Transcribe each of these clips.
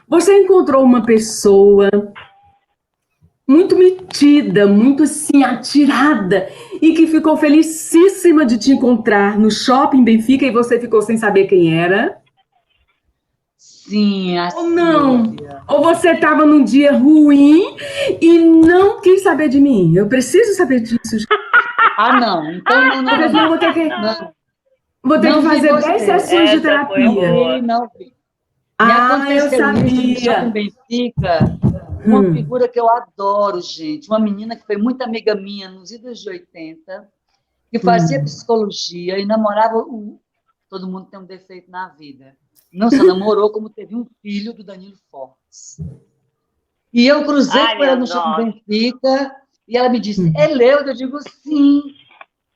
Você encontrou uma pessoa muito metida, muito assim, atirada, e que ficou felicíssima de te encontrar no shopping Benfica e você ficou sem saber quem era? Sim, a Ou não? Silvia. Ou você estava num dia ruim e não quis saber de mim? Eu preciso saber disso, Ah, não. Então, não, não, porque não, senão eu não. Não, vou ter que não vi fazer 10 você. sessões de Essa foi Não terapia. boa. vi, não vi. Me Ah, eu aconteceu isso no Shopping sabia. Benfica, com uma Hum, figura que eu adoro, gente. Uma menina que foi muito amiga minha nos idos de 80, que fazia hum, psicologia e namorava o... Todo mundo tem um defeito na vida. Não só namorou, como teve um filho do Danilo Fortes. E eu cruzei Ai, com ela minha no Shopping nossa. Benfica e ela me disse, hum, é Leuda? Eu digo, sim.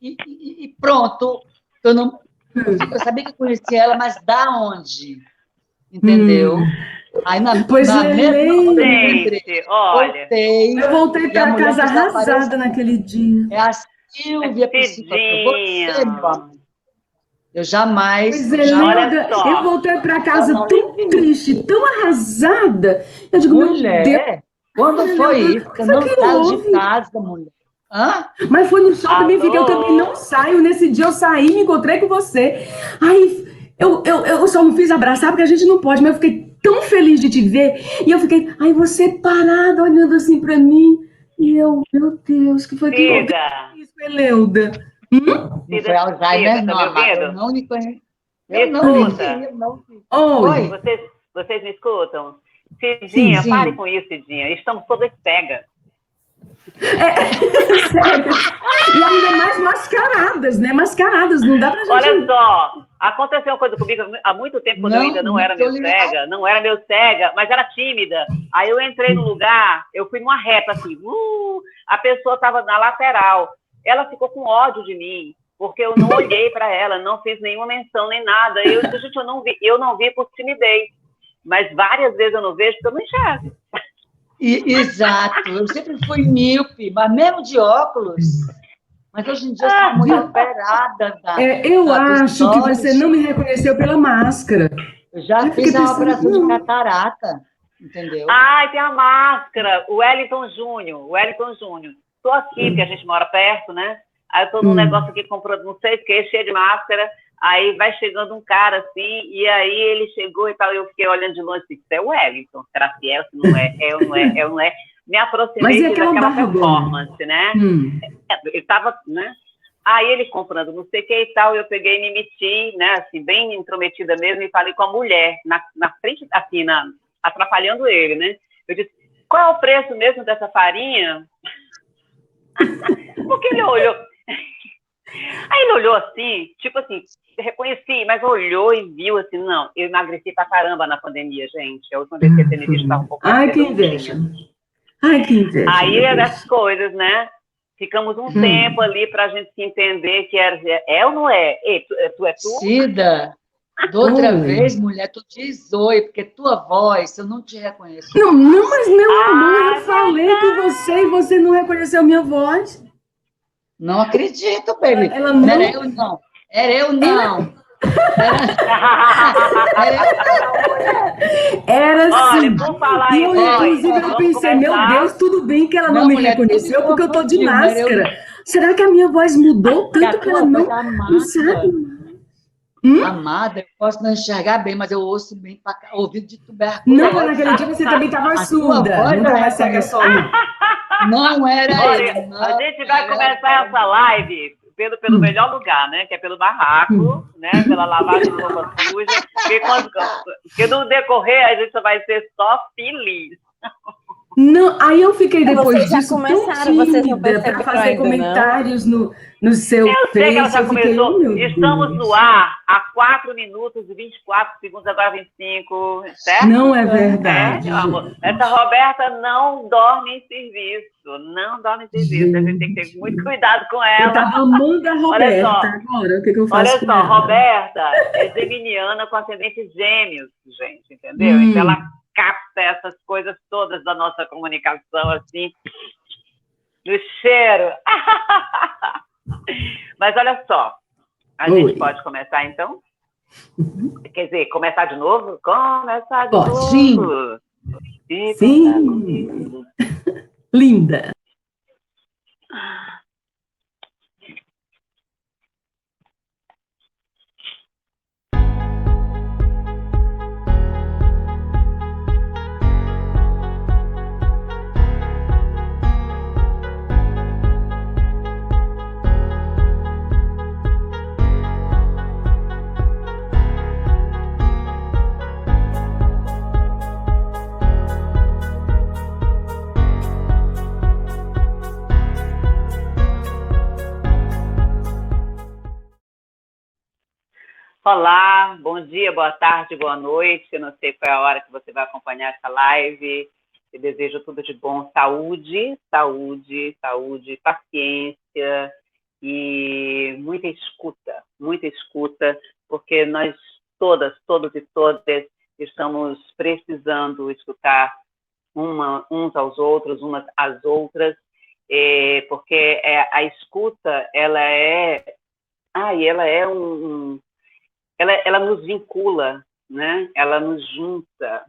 E pronto. Eu, não, eu sabia que eu conhecia ela, mas da onde? Entendeu? hum. Aí, Pois na é, mesma hora, eu me lembrei. Gente, olha, Voltei eu voltei e a para mulher casa desapareceu. arrasada naquele dia. É a Silvia Psicóloga. Você, meu Cidinha. amor. Eu jamais, Pois é, jamais. Olha Leuda, eu só. voltei para Eu casa não lhe tão vi. triste, tão arrasada. Eu digo, meu Deus, Mulher, quando olha, foi Leuda, isso? o Que que eu foi não que saio de houve? casa, mulher. Hã? Mas foi no shopping Benfica, eu também não Alô? saio. Nesse dia eu saí, me encontrei com você. Aí eu só não fiz abraçar porque a gente não pode, mas eu fiquei tão feliz de te ver. E eu fiquei, ai, você parada, olhando assim pra mim. E eu, meu Deus, que foi que houve? Cida, Isso, Eleuda. Não foi Cida, Alzheimer, tá não, me amada. Eu ouvindo? não lhe conheço. Me Eu não lhe escuta? vi, eu não vi. Oi. Oi? Vocês me escutam? Sim. Cidinha, pare Sim. com isso, Cidinha. Estamos todas cegas. Sério. E ainda mais mascaradas, né? Mascaradas, não dá pra Olha gente. só, aconteceu uma coisa comigo há muito tempo, quando eu Não, ainda não não era tô meio ligado. cega, não era meio cega, mas era tímida. Aí eu entrei no lugar, eu fui numa reta assim, a pessoa estava na lateral. Ela ficou com ódio de mim, porque eu não olhei para ela, não fiz nenhuma menção nem nada. E eu disse, gente, eu não vi por timidez. Mas várias vezes eu não vejo porque eu não enxergo. Exato. Eu sempre fui míope, mas mesmo de óculos. Mas hoje em dia eu sou uma mulher operada Eu dos acho que você olhos. não me reconheceu pela máscara. Eu já Aí eu fiquei fiz a pensando, operação de não. catarata, entendeu? Ai, tem a máscara, o Wellington Júnior, Estou aqui, porque a gente mora perto, né? Aí eu tô num negócio aqui comprando não sei o que, cheio de máscara. Aí vai chegando um cara assim, e aí ele chegou e tal, e eu fiquei olhando de longe assim, isso é o Wellington, será que é? Se não é, é ou não é, é ou não é? Me Mas aproximei e e fiz aquela aquela barba? performance, né? Hum. Ele tava, né? Aí ele comprando não sei o que e tal, eu peguei e me meti, né, assim, bem intrometida mesmo, e falei com a mulher, na frente, assim, atrapalhando ele, né? Eu disse, qual é o preço mesmo dessa farinha? Porque ele olhou. Aí ele olhou assim, tipo assim, reconheci, mas olhou e viu assim, não, eu emagreci pra caramba na pandemia, gente. A última vez que ele me visto estava um pouco mais Ai, que inveja. redondinha. Ai, que inveja, Aí meu é Deus. das coisas, né? Ficamos um tempo ali pra gente se entender que era, é ou não é? Ei, tu é tu? Cida, da outra Oi. vez, mulher, tu diz oi, porque tua voz, eu não te reconheço Não, não, mais. mas meu amor, eu Ah, falei com você e você não reconheceu minha voz. Não acredito, Ela, baby. ela Não era não. eu, não. Era eu, Era, não. Era, era eu, não, mulher. era olha, sim. por falar E em eu, voz, inclusive, eu vamos pensei, meu Deus, começar. tudo bem que ela não Não, me mulher, tu me reconheceu porque eu tô de confundiu, não era eu, máscara. não. Será que a minha voz mudou Que a tanto que ela tua voz não sabe? amada, amada, eu posso não enxergar bem, mas eu ouço bem pra ouvido de Não, mas tuberculose. naquele dia você também estava A tua surda, voz não eu estava cega reconheço. só, não. Não era Olha, eu, a não gente vai era começar essa eu. live pelo melhor lugar, né? Que é pelo barraco, né? Pela lavagem de roupa suja. Porque no decorrer a gente vai ser só feliz. Não, aí eu fiquei depois Vocês já disso tão começaram, vocês não tímida para perceberam fazer ainda, não? comentários no seu Eu sei que ela Face. já Eu fiquei, oh começou. meu Estamos no Deus. ar há 4 minutos e 24 segundos, agora 25, Não certo? é É, verdade, meu amor. gente. Essa Roberta não dorme em serviço. Não dorme em serviço. A gente tem que ter Gente, muito cuidado com eu ela. tava amando a Olha Roberta. só. Agora, o que eu faço Olha com só, ela? Roberta é geminiana com ascendente gêmeos, gente, entendeu? Então Hum, ela capta essas coisas todas da nossa comunicação, assim, no cheiro. Mas olha só, a gente oi. pode começar então? Quer dizer, começar de novo? Começar de Pode. Sim, novo. E contar Sim, comigo. linda. Olá, bom dia, boa tarde, boa noite. Eu não sei qual é a hora que você vai acompanhar essa live. Eu desejo tudo de bom, saúde, saúde, saúde, paciência e muita escuta, porque nós todas, todos e todas estamos precisando escutar uns aos outros, umas às outras, porque a escuta, ela é ela nos vincula, né? Ela nos junta.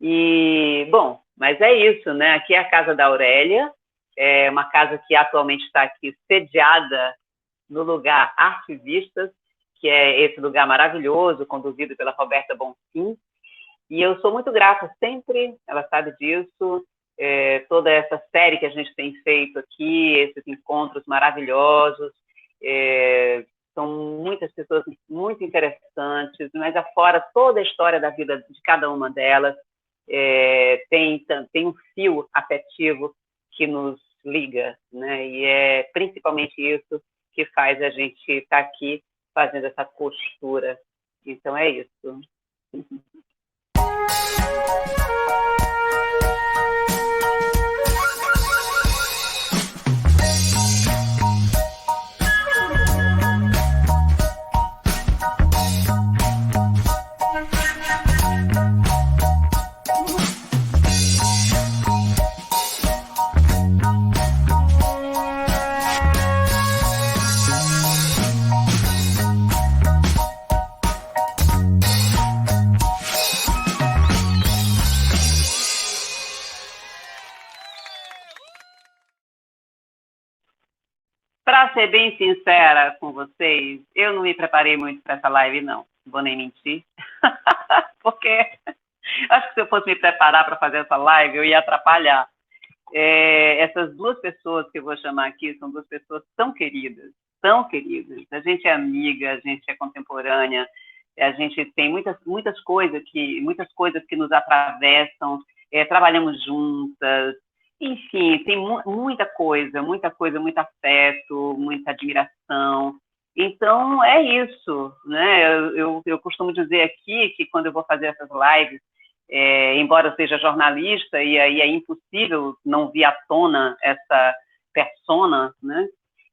E, bom, mas é isso, né? Aqui é a casa da Aurélia, é uma casa que atualmente está aqui sediada no lugar Arquivistas, que é esse lugar maravilhoso, conduzido pela Roberta Bonfim. E eu sou muito grata sempre, ela sabe disso, toda essa série que a gente tem feito aqui, esses encontros maravilhosos, são muitas pessoas muito interessantes, mas afora toda a história da vida de cada uma delas, tem um fio afetivo que nos liga, né? E é principalmente isso que faz a gente estar aqui fazendo essa costura. Então é isso. Para ser bem sincera com vocês, eu não me preparei muito para essa live, não. Não vou nem mentir. Porque acho que se eu fosse me preparar para fazer essa live, eu ia atrapalhar. Essas duas pessoas que eu vou chamar aqui são duas pessoas tão queridas, tão queridas. A gente é amiga, a gente é contemporânea, a gente tem muitas coisas que nos atravessam, trabalhamos juntas, enfim, tem muita coisa, muito afeto, muita admiração. Então, é isso, né? Eu costumo dizer aqui que quando eu vou fazer essas lives, embora eu seja jornalista, e aí é impossível não vir à tona essa persona, né?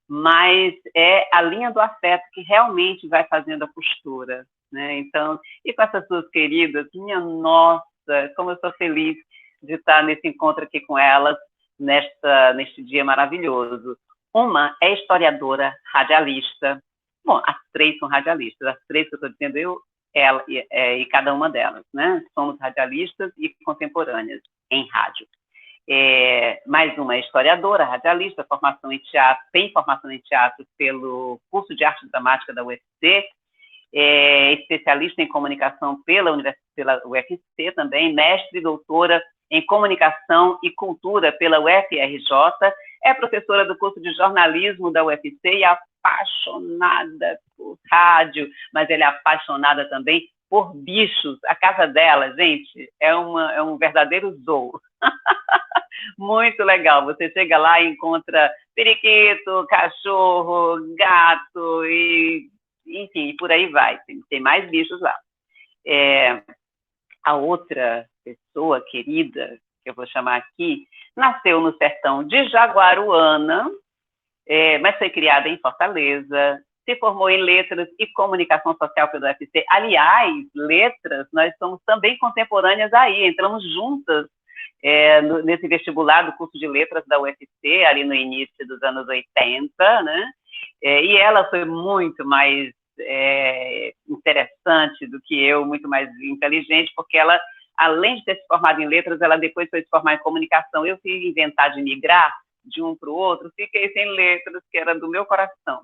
Mas é a linha do afeto que realmente vai fazendo a costura, né? Então, e com essas duas queridas, minha nossa, como eu sou feliz de estar nesse encontro aqui com elas, neste dia maravilhoso. Uma é historiadora, radialista. Bom, as três são radialistas, as três que eu estou dizendo, ela e cada uma delas, né? Somos radialistas e contemporâneas em rádio. Mais uma é historiadora, radialista, tem formação em teatro pelo curso de arte dramática da UFC, especialista em comunicação pela UFC também, mestre e doutora em comunicação e cultura pela UFRJ, é professora do curso de jornalismo da UFC e apaixonada por rádio, mas ela é apaixonada também por bichos. A casa dela, gente, é um verdadeiro zoo. Muito legal. Você chega lá e encontra periquito, cachorro, gato, e enfim, por aí vai. Tem mais bichos lá. A outra pessoa querida, que eu vou chamar aqui, nasceu no sertão de Jaguaruana, mas foi criada em Fortaleza, se formou em Letras e Comunicação Social pelo UFC. Aliás, Letras, nós somos também contemporâneas aí, entramos juntas nesse vestibular do curso de Letras da UFC, ali no início dos anos 80, né? E ela foi muito mais interessante do que eu, muito mais inteligente, porque ela além de ter se formado em letras, ela depois foi se formar em comunicação. Eu fui inventar de migrar de um para o outro, fiquei sem letras, que era do meu coração.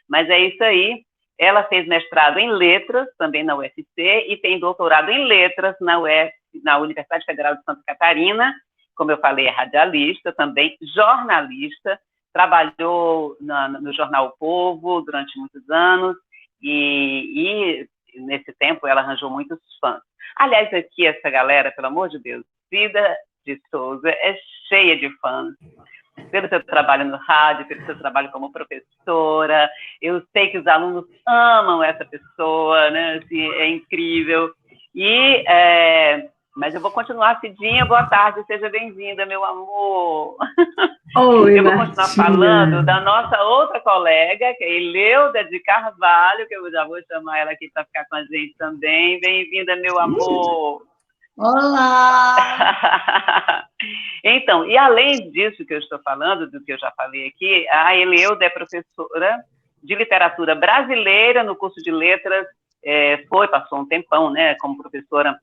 Mas é isso aí. Ela fez mestrado em letras, também na UFC, e tem doutorado em letras na Universidade Federal de Santa Catarina. Como eu falei, é radialista, também jornalista, trabalhou no jornal O Povo durante muitos anos, e nesse tempo ela arranjou muitos fãs. Aliás, aqui essa galera, pelo amor de Deus, Cida de Souza é cheia de fãs, pelo seu trabalho no rádio, pelo seu trabalho como professora. Eu sei que os alunos amam essa pessoa, né? Assim, é incrível. Mas eu vou continuar, Cidinha, boa tarde, seja bem-vinda, meu amor. Oi, eu vou continuar Martinha. falando da nossa outra colega, que é Eleuda de Carvalho, que eu já vou chamar ela aqui para ficar com a gente também. Bem-vinda, meu amor. Olá! Então, e além disso que eu estou falando, do que eu já falei aqui, a Eleuda é professora de literatura brasileira no curso de letras, passou um tempão, né, como professora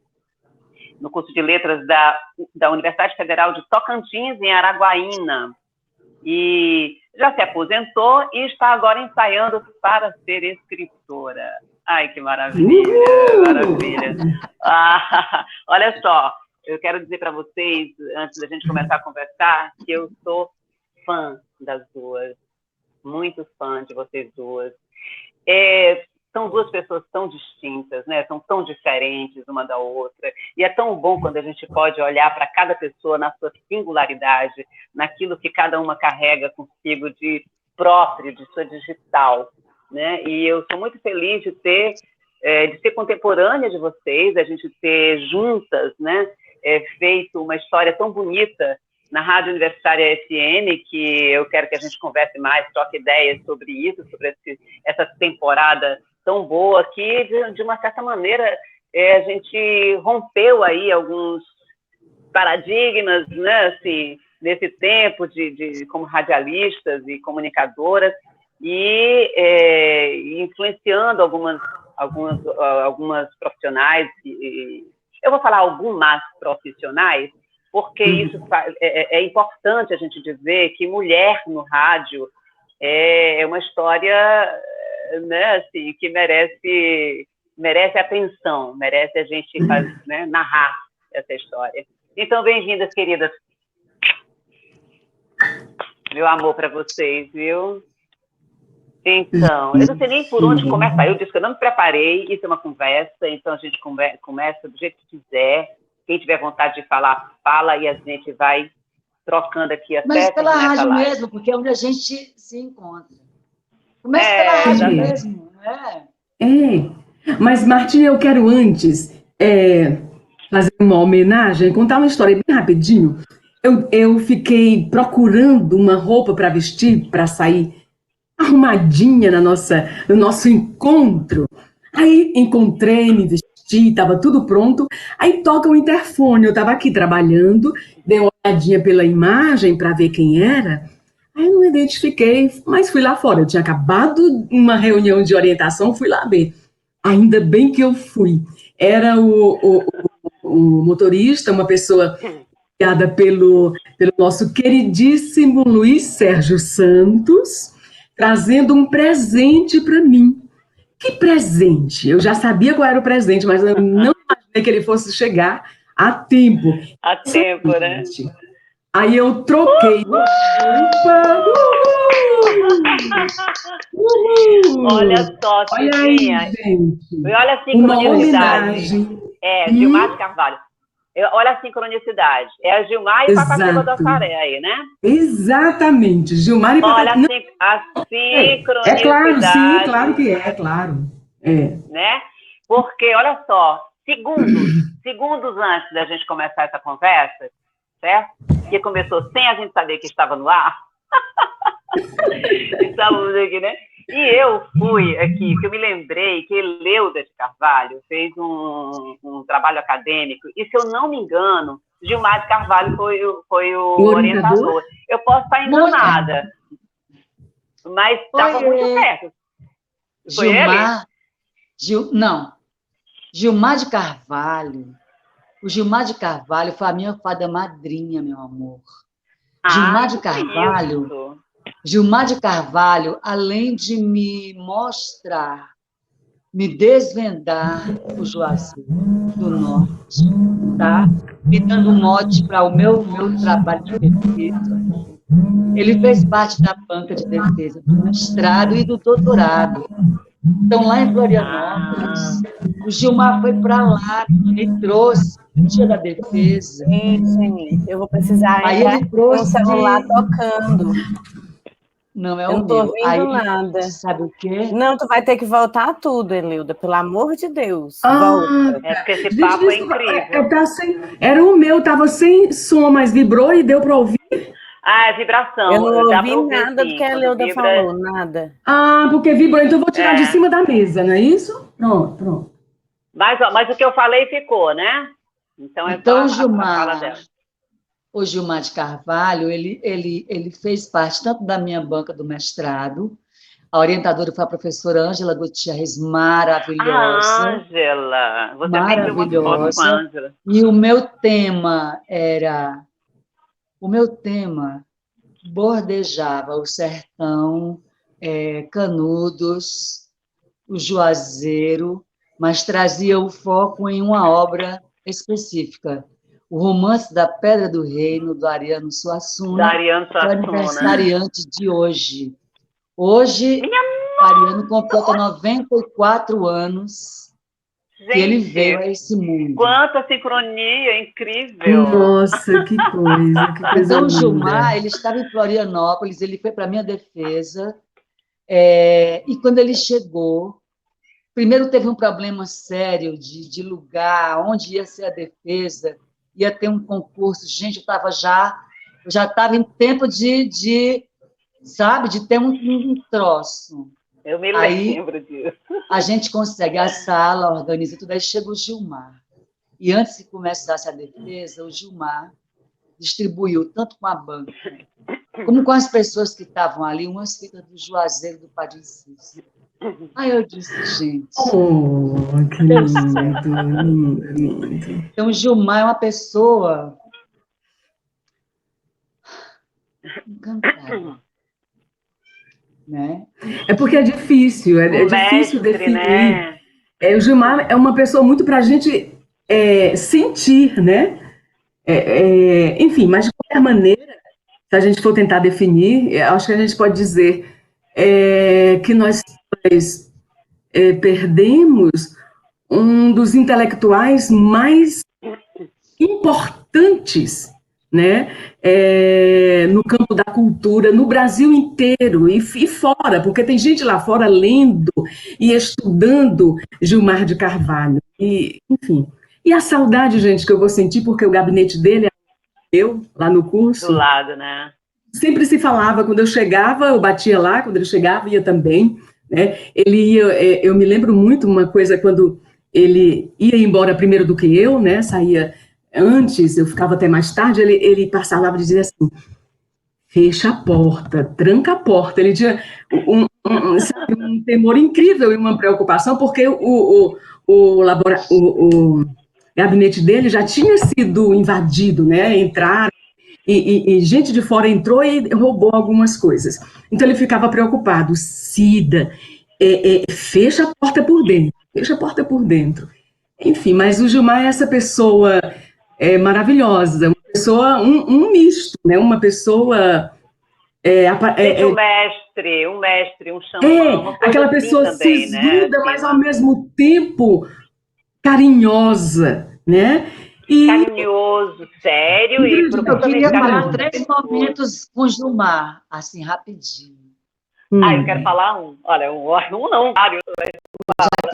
no curso de letras da Universidade Federal de Tocantins, em Araguaína, e já se aposentou e está agora ensaiando para ser escritora. Ai, que maravilha, maravilha. Olha só, eu quero dizer para vocês, antes da gente começar a conversar, que eu sou fã das duas, muito fã de vocês duas. São duas pessoas tão distintas, né? São tão diferentes uma da outra, e é tão bom quando a gente pode olhar para cada pessoa na sua singularidade, naquilo que cada uma carrega consigo de próprio, de sua digital, né? E eu sou muito feliz de ser contemporânea de vocês, a gente ter juntas, né, feito uma história tão bonita na Rádio Universitária FM, que eu quero que a gente converse mais, troque ideias sobre isso, sobre essa temporada tão boa, que, de uma certa maneira, a gente rompeu aí alguns paradigmas, né, assim, nesse tempo como radialistas e comunicadoras, e influenciando algumas profissionais, eu vou falar algumas profissionais, porque isso é importante a gente dizer que mulher no rádio é uma história, né, assim, que merece atenção, merece a gente né, narrar essa história. Então, bem-vindas, queridas. Meu amor para vocês, viu? Então, eu não sei nem por onde começar. Eu disse que eu não me preparei, isso é uma conversa, então a gente começa do jeito que quiser. Quem tiver vontade de falar, fala, e a gente vai trocando aqui até... Mas pela rádio mesmo, porque é onde a gente se encontra. Começa pela rádio mesmo, Mas, Martinha, eu quero antes fazer uma homenagem, contar uma história bem rapidinho. Eu fiquei procurando uma roupa para vestir, para sair arrumadinha no nosso encontro. Aí encontrei, me vesti, estava tudo pronto. Aí toca o interfone, eu estava aqui trabalhando, dei uma olhadinha pela imagem para ver quem era. Aí eu não identifiquei, mas fui lá fora. Eu tinha acabado uma reunião de orientação, fui lá ver. Ainda bem que eu fui. Era o motorista, uma pessoa criada pelo nosso queridíssimo Luiz Sérgio Santos, trazendo um presente para mim. Que presente? Eu já sabia qual era o presente, mas eu não imaginei que ele fosse chegar a tempo. A tempo, né? Aí eu troquei. Opa! Olha só, Cidinha. Olha a sincronicidade. Gilmar de Carvalho. Olha a sincronicidade. É a Gilmar e Patativa do Assaré aí, né? Exatamente. Gilmar e Patativa. Olha a sincronicidade. É claro, sim, claro que é claro. Né? Porque, olha só, segundos antes da gente começar essa conversa, certo? Que começou sem a gente saber que estava no ar. Estávamos aqui, né? E eu fui aqui, que eu me lembrei que Eleuda de Carvalho fez um trabalho acadêmico, e se eu não me engano, Gilmar de Carvalho foi o orientador. Eu posso estar enganada, mas estava muito perto. Foi Gilmar, ele? Não. Gilmar de Carvalho O Gilmar de Carvalho foi a minha fada madrinha, meu amor. Gilmar de Carvalho, isso. Gilmar de Carvalho, além de me mostrar, me desvendar o Juazeiro do Norte, tá? Me dando um mote para o meu trabalho de pesquisa. Ele fez parte da banca de defesa do mestrado e do doutorado. Então, lá em Florianópolis, o Gilmar foi para lá, me trouxe no dia da defesa. Sim, gente, eu vou precisar Aí entrar ele com o trouxe. celular tocando. Não é Eu o não tô meu. ouvindo Aí, nada. sabe o quê? Não, tu vai ter que voltar tudo, Enilda, pelo amor de Deus. Ah, Volta. É porque esse gente, papo é desculpa, incrível. era o meu, tava sem som, mas vibrou e deu para ouvir. Ah, é vibração. Eu não Dá ouvi pra ouvir, nada do sim. que a Quando Enilda vibra, falou, nada. Ah, porque vibrou, então eu vou tirar de é. cima da mesa, não é isso? Pronto, pronto. Mas o que eu falei ficou, né? Então é só Então, a fala dela. o Gilmar de Carvalho, ele fez parte tanto da minha banca do mestrado, a orientadora foi a professora Ângela Gutierrez, maravilhosa, Ângela, você me enviou uma foto com a maravilhosa, Ângela. e o meu tema bordejava o sertão, Canudos, o Juazeiro, mas trazia o foco em uma obra específica. O Romance da Pedra do Reino, do Ariano Da Suassuna, Ariano que é o Suassuna. aniversariante de hoje. Hoje, Minha Ariano completa 94 anos que ele veio a gente, esse mundo. quanta sincronia incrível. Nossa, que coisa Então, o linda. Gilmar, ele estava em Florianópolis, ele foi para a minha defesa, e quando ele chegou, primeiro teve um problema sério de lugar, onde ia ser a defesa, ia ter um concurso. Gente, eu já estava em tempo sabe, de ter um troço. Eu me Aí lembro disso. a gente consegue a sala, organiza tudo, aí chega o Gilmar. E antes que começasse a defesa, o Gilmar distribuiu, tanto com a banca, como com as pessoas que estavam ali, umas fitas do Juazeiro do Padre Cícero. Aí eu disse, gente, Oh, que deu lindo, certo. lindo, lindo. Então, o Gilmar é uma pessoa encantada, né? É porque é difícil, é O difícil mestre, definir. né? O Gilmar é uma pessoa muito para a gente sentir, né? Enfim, mas de qualquer maneira, se a gente for tentar definir, acho que a gente pode dizer que nós perdemos um dos intelectuais mais importantes, né, no campo da cultura, no Brasil inteiro e fora, porque tem gente lá fora lendo e estudando Gilmar de Carvalho. E, enfim. E a saudade, gente, que eu vou sentir, porque o gabinete dele é eu, lá no curso. Do lado, né? Sempre se falava, quando eu chegava, eu batia lá, quando ele chegava, ia também. Né? Ele ia, eu me lembro muito uma coisa, quando ele ia embora primeiro do que eu, né? Saía antes, eu ficava até mais tarde, ele passava e dizia assim, fecha a porta, tranca a porta. Ele tinha sabe, um temor incrível e uma preocupação, porque o gabinete dele já tinha sido invadido, né? Entraram, e gente de fora entrou e roubou algumas coisas. Então ele ficava preocupado. Cida, fecha a porta por dentro, fecha a porta por dentro. Enfim, mas o Gilmar é essa pessoa maravilhosa, uma pessoa, um misto, né? Uma pessoa... Um mestre, um xamã, uma coisa aquela assim pessoa também, sisuda, né? mas ao mesmo tempo carinhosa, né? Carinhoso, sério e Eu queria falar profundamente 3 momentos com o Gilmar, assim, rapidinho. Eu quero falar um. Olha, um não, vários.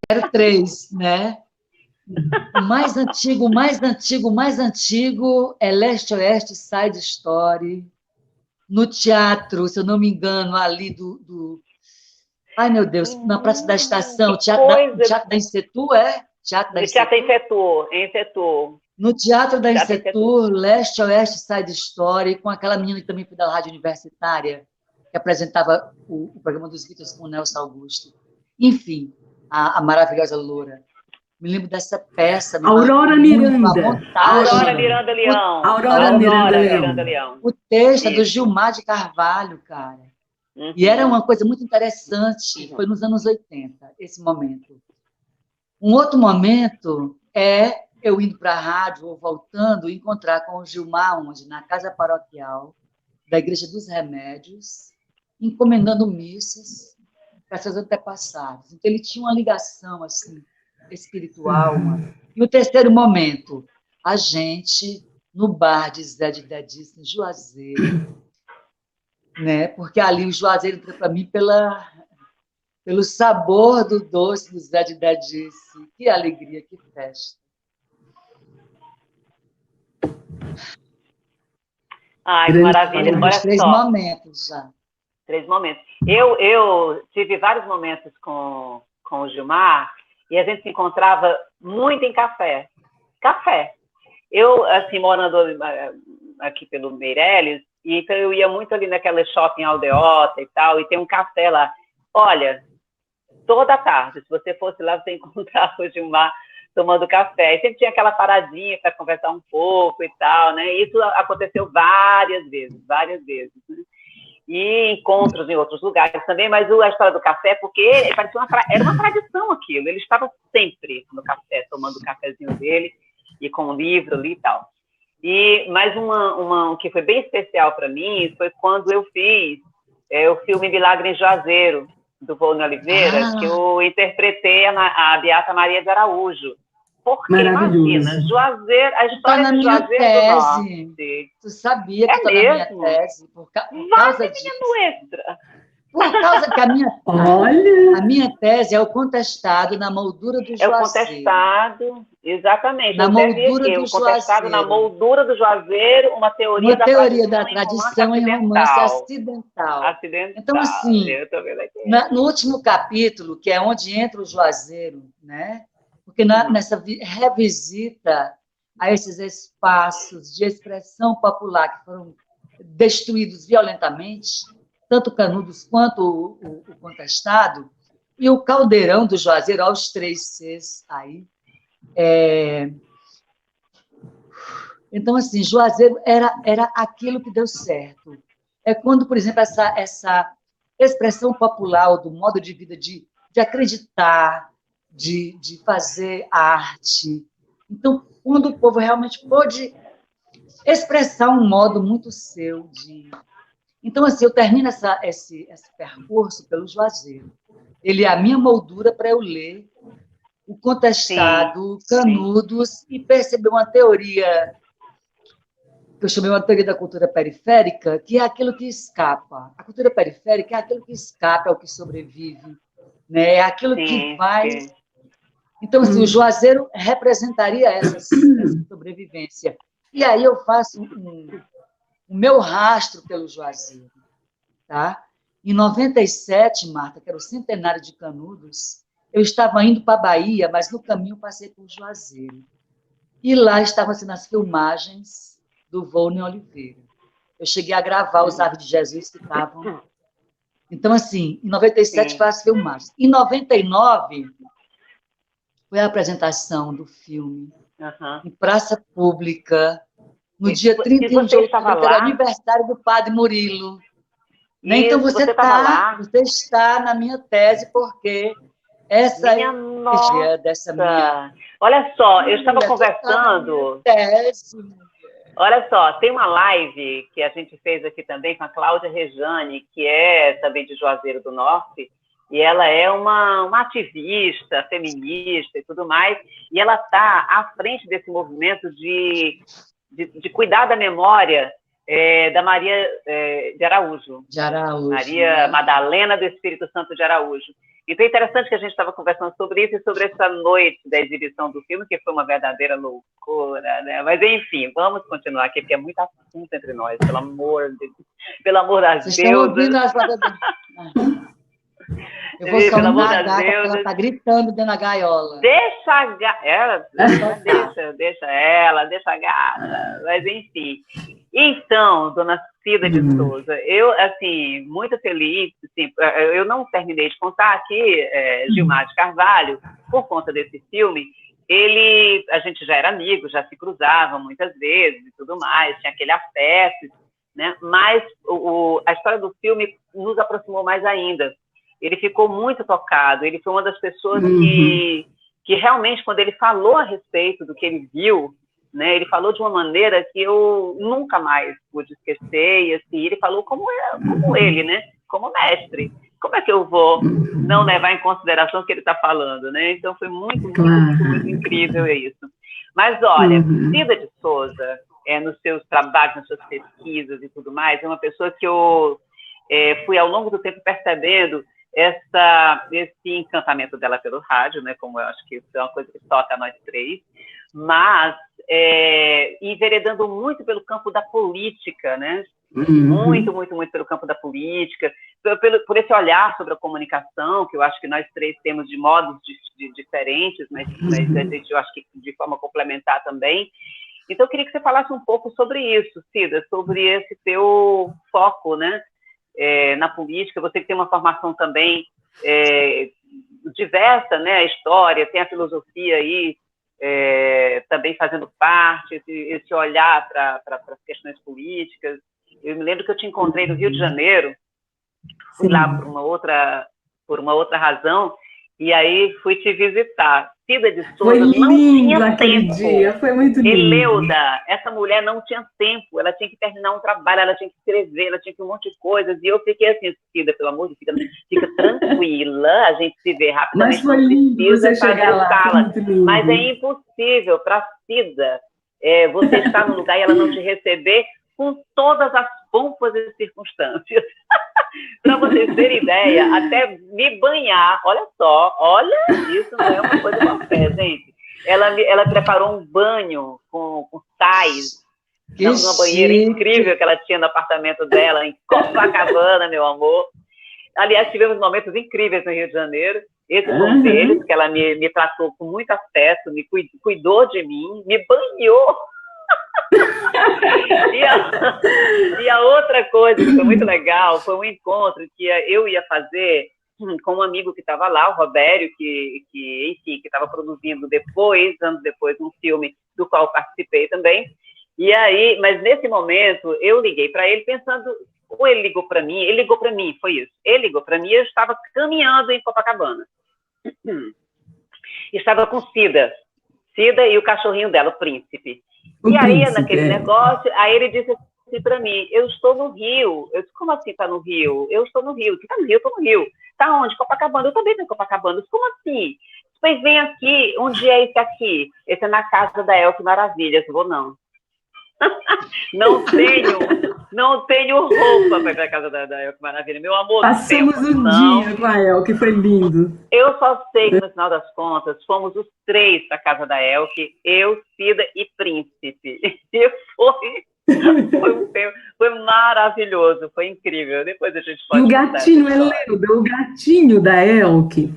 Quero 3, né? O mais antigo, mais antigo é Leste-Oeste Side Story. No teatro, se eu não me engano, ali ai, meu Deus, na Praça da Estação, Teatro da Insetur, Teatro da Insetur, em Setor. No Teatro da Insetur, Leste-Oeste Side Story, com aquela menina que também foi da Rádio Universitária, que apresentava o programa dos Beatles com o Nelson Augusto. Enfim, a maravilhosa loura. Me lembro dessa peça. Aurora Miranda. Aurora Miranda Leão. Aurora Miranda Leão. O texto é do Gilmar de Carvalho, cara. E era uma coisa muito interessante. Foi nos anos 80, esse momento. Um outro momento é eu indo para a rádio ou voltando e encontrar com o Gilmar, onde? Na casa paroquial da Igreja dos Remédios, encomendando missas para seus antepassados. Então, ele tinha uma ligação assim, espiritual. E o terceiro momento, a gente no bar de Zé de Dedice, em Juazeiro, né? Porque ali o Juazeiro entrou para mim pelo sabor do doce do Zé de Dedice. Que alegria, que festa. Ai, que maravilha. Olha três só. momentos já. 3 momentos. Eu tive vários momentos com o Gilmar e a gente se encontrava muito em café. Café. Eu, assim, morando aqui pelo Meireles, e então eu ia muito ali naquela shopping Aldeota e tal, e tem um café lá. Olha, toda tarde, se você fosse lá, você encontrava o Gilmar tomando café. E sempre tinha aquela paradinha para conversar um pouco e tal, né? Isso aconteceu várias vezes, né? E encontros em outros lugares também, mas a história do café, porque parecia era uma tradição aquilo. Ele estava sempre no café, tomando o cafezinho dele e com um livro ali e tal. E mais uma que foi bem especial para mim foi quando eu fiz o filme Milagre em Juazeiro, do Volney Oliveira, que eu interpretei a Beata Maria de Araújo. Porque, imagina, Juazeiro, a história de Juazeiro do Norte. Tu sabia que está na minha tese? Por causa disso. Extra. Por causa que a minha tese é o contestado na moldura do Juazeiro. É o contestado, exatamente. Na moldura do o contestado Juazeiro. Na moldura do Juazeiro, uma teoria da tradição em romance acidental. Então, assim, no último capítulo, que é onde entra o Juazeiro, né? Porque nessa revisita a esses espaços de expressão popular que foram destruídos violentamente, tanto Canudos quanto o contestado, e o caldeirão do Juazeiro, aos 3 Cs aí. Então, assim, Juazeiro era aquilo que deu certo. É quando, por exemplo, essa expressão popular do modo de vida, de acreditar, de fazer arte. Então, quando o povo realmente pôde expressar um modo muito seu de... Então, assim, eu termino esse percurso pelo Juazeiro. Ele é a minha moldura para eu ler o contestado, Canudos, e perceber uma teoria, que eu chamei uma teoria da cultura periférica, que é aquilo que escapa. A cultura periférica é aquilo que escapa, é o que sobrevive, né? É aquilo que vai... Então, assim, o Juazeiro representaria essa sobrevivência. E aí eu faço o meu rastro pelo Juazeiro. Tá? Em 97, Marta, que era o centenário de Canudos, eu estava indo para a Bahia, mas no caminho passei por Juazeiro. E lá estavam assim, as filmagens do Volney Oliveira. Eu cheguei a gravar os Aves de Jesus que estavam... Então, assim, em 97 foi as filmagens. Em 99... foi a apresentação do filme em praça pública, no dia 31 de outubro, que era aniversário do Padre Murilo. Então, você está na minha tese, porque essa é dessa minha... Olha só, eu estava conversando... Olha só, tem uma live que a gente fez aqui também com a Cláudia Rejane, que é também de Juazeiro do Norte, e ela é uma ativista, feminista e tudo mais, e ela está à frente desse movimento de cuidar da memória da Maria de Araújo. Maria Madalena do Espírito Santo de Araújo. Então é interessante que a gente estava conversando sobre isso e sobre essa noite da exibição do filme, que foi uma verdadeira loucura, né? Mas, enfim, vamos continuar aqui, porque é muito assunto entre nós, pelo amor das Vocês deusas. Estão ouvindo as... Eu vou só na gata, porque ela está gritando dentro da gaiola. Deixa a gata. Deixa a gata. Mas, enfim. Então, dona Cida de Souza, eu, assim, muito feliz, assim, eu não terminei de contar aqui Gilmar de Carvalho, por conta desse filme, a gente já era amigo, já se cruzava muitas vezes e tudo mais, tinha aquele afeto, né? Mas a história do filme nos aproximou mais ainda. Ele ficou muito tocado, ele foi uma das pessoas que realmente, quando ele falou a respeito do que ele viu, né, ele falou de uma maneira que eu nunca mais pude esquecer, e assim, ele falou como ele, né, como mestre. Como é que eu vou não levar em consideração o que ele está falando, né? Então foi muito incrível isso. Mas olha, Cida de Souza, nos seus trabalhos, nas suas pesquisas e tudo mais, é uma pessoa que eu fui ao longo do tempo percebendo esse encantamento dela pelo rádio, né? Como eu acho que isso é uma coisa que toca a nós três, mas enveredando muito pelo campo da política, né? Muito pelo campo da política, por esse olhar sobre a comunicação, que eu acho que nós três temos de modos diferentes, mas eu acho que de forma complementar também. Então, eu queria que você falasse um pouco sobre isso, Cida, sobre esse teu foco, né, na política. Você que tem uma formação também diversa, né, a história, tem a filosofia aí, também fazendo parte, esse olhar para as questões políticas. Eu me lembro que eu te encontrei no Rio de Janeiro, fui lá por uma outra razão, e aí fui te visitar. Cida de Souza foi lindo, não tinha aquele tempo. Dia, foi muito lindo. Eleuda, essa mulher não tinha tempo, ela tinha que terminar um trabalho, ela tinha que escrever, ela tinha que um monte de coisas, e eu fiquei assim, Cida, pelo amor de Deus, fica tranquila, a gente se vê rapidamente. Mas foi lindo você chegar lá, mas é impossível para Cida você estar no lugar e ela não te receber com todas as pompas e circunstâncias. Para vocês terem ideia, até me banhar, olha só, olha, isso não é uma coisa qualquer, gente. Ela preparou um banho com sais, numa banheira incrível que ela tinha no apartamento dela, em Copacabana, meu amor. Aliás, tivemos momentos incríveis no Rio de Janeiro. Esse foi um deles, que ela me tratou com muito afeto, me cuidou de mim, me banhou. E a outra coisa que foi muito legal foi um encontro que eu ia fazer com um amigo que estava lá, o Robério, que estava produzindo anos depois, um filme do qual eu participei também. E aí, mas nesse momento, eu liguei para ele pensando, ou ele ligou para mim, foi isso. Ele ligou para mim, eu estava caminhando em Copacabana. Estava com Cida e o cachorrinho dela, o Príncipe. E aí, naquele negócio, aí ele disse assim para mim, eu estou no Rio. Eu disse, como assim está no Rio? Eu estou no Rio. Você está no Rio? Eu estou no Rio. Está onde? Copacabana. Eu também estou em Copacabana. Eu disse, como assim? Pois vem aqui. Onde é esse aqui? Esse é na casa da Elke Maravilhas. Eu vou, não. Não tenho roupa para ir para a casa da Elke Maravilha. Meu amor, passamos dia com a Elke, foi lindo. Eu só sei que, no final das contas, fomos os três para a casa da Elke, eu, Cida e Príncipe. E foi maravilhoso, foi incrível. Depois a gente pode... E o gatinho, Eleuda, o gatinho da Elke,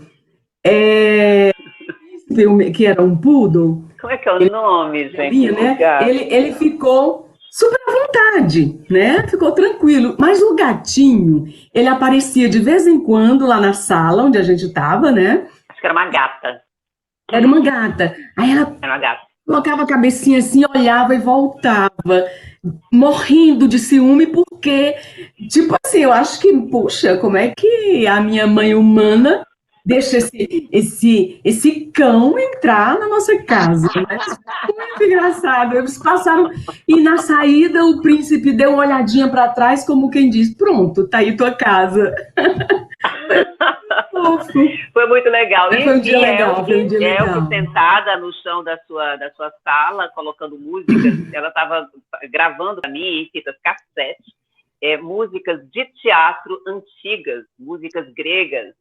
que era um poodle. Como é que é o nome, gente? Né? Ele ficou super à vontade, né? Ficou tranquilo. Mas o gatinho, ele aparecia de vez em quando lá na sala onde a gente estava, né? Acho que era uma gata. Era uma gata. Aí ela colocava a cabecinha assim, olhava e voltava, morrendo de ciúme, porque, tipo assim, eu acho que, puxa, como é que a minha mãe humana deixa esse cão entrar na nossa casa, né? Muito engraçado. Eles passaram, e na saída o Príncipe deu uma olhadinha para trás, como quem diz, pronto, tá aí tua casa. Foi muito legal. Foi um dia legal. Elke sentada no chão da sua sala, colocando músicas. Ela estava gravando para mim em fitas cassete, músicas de teatro antigas, músicas gregas,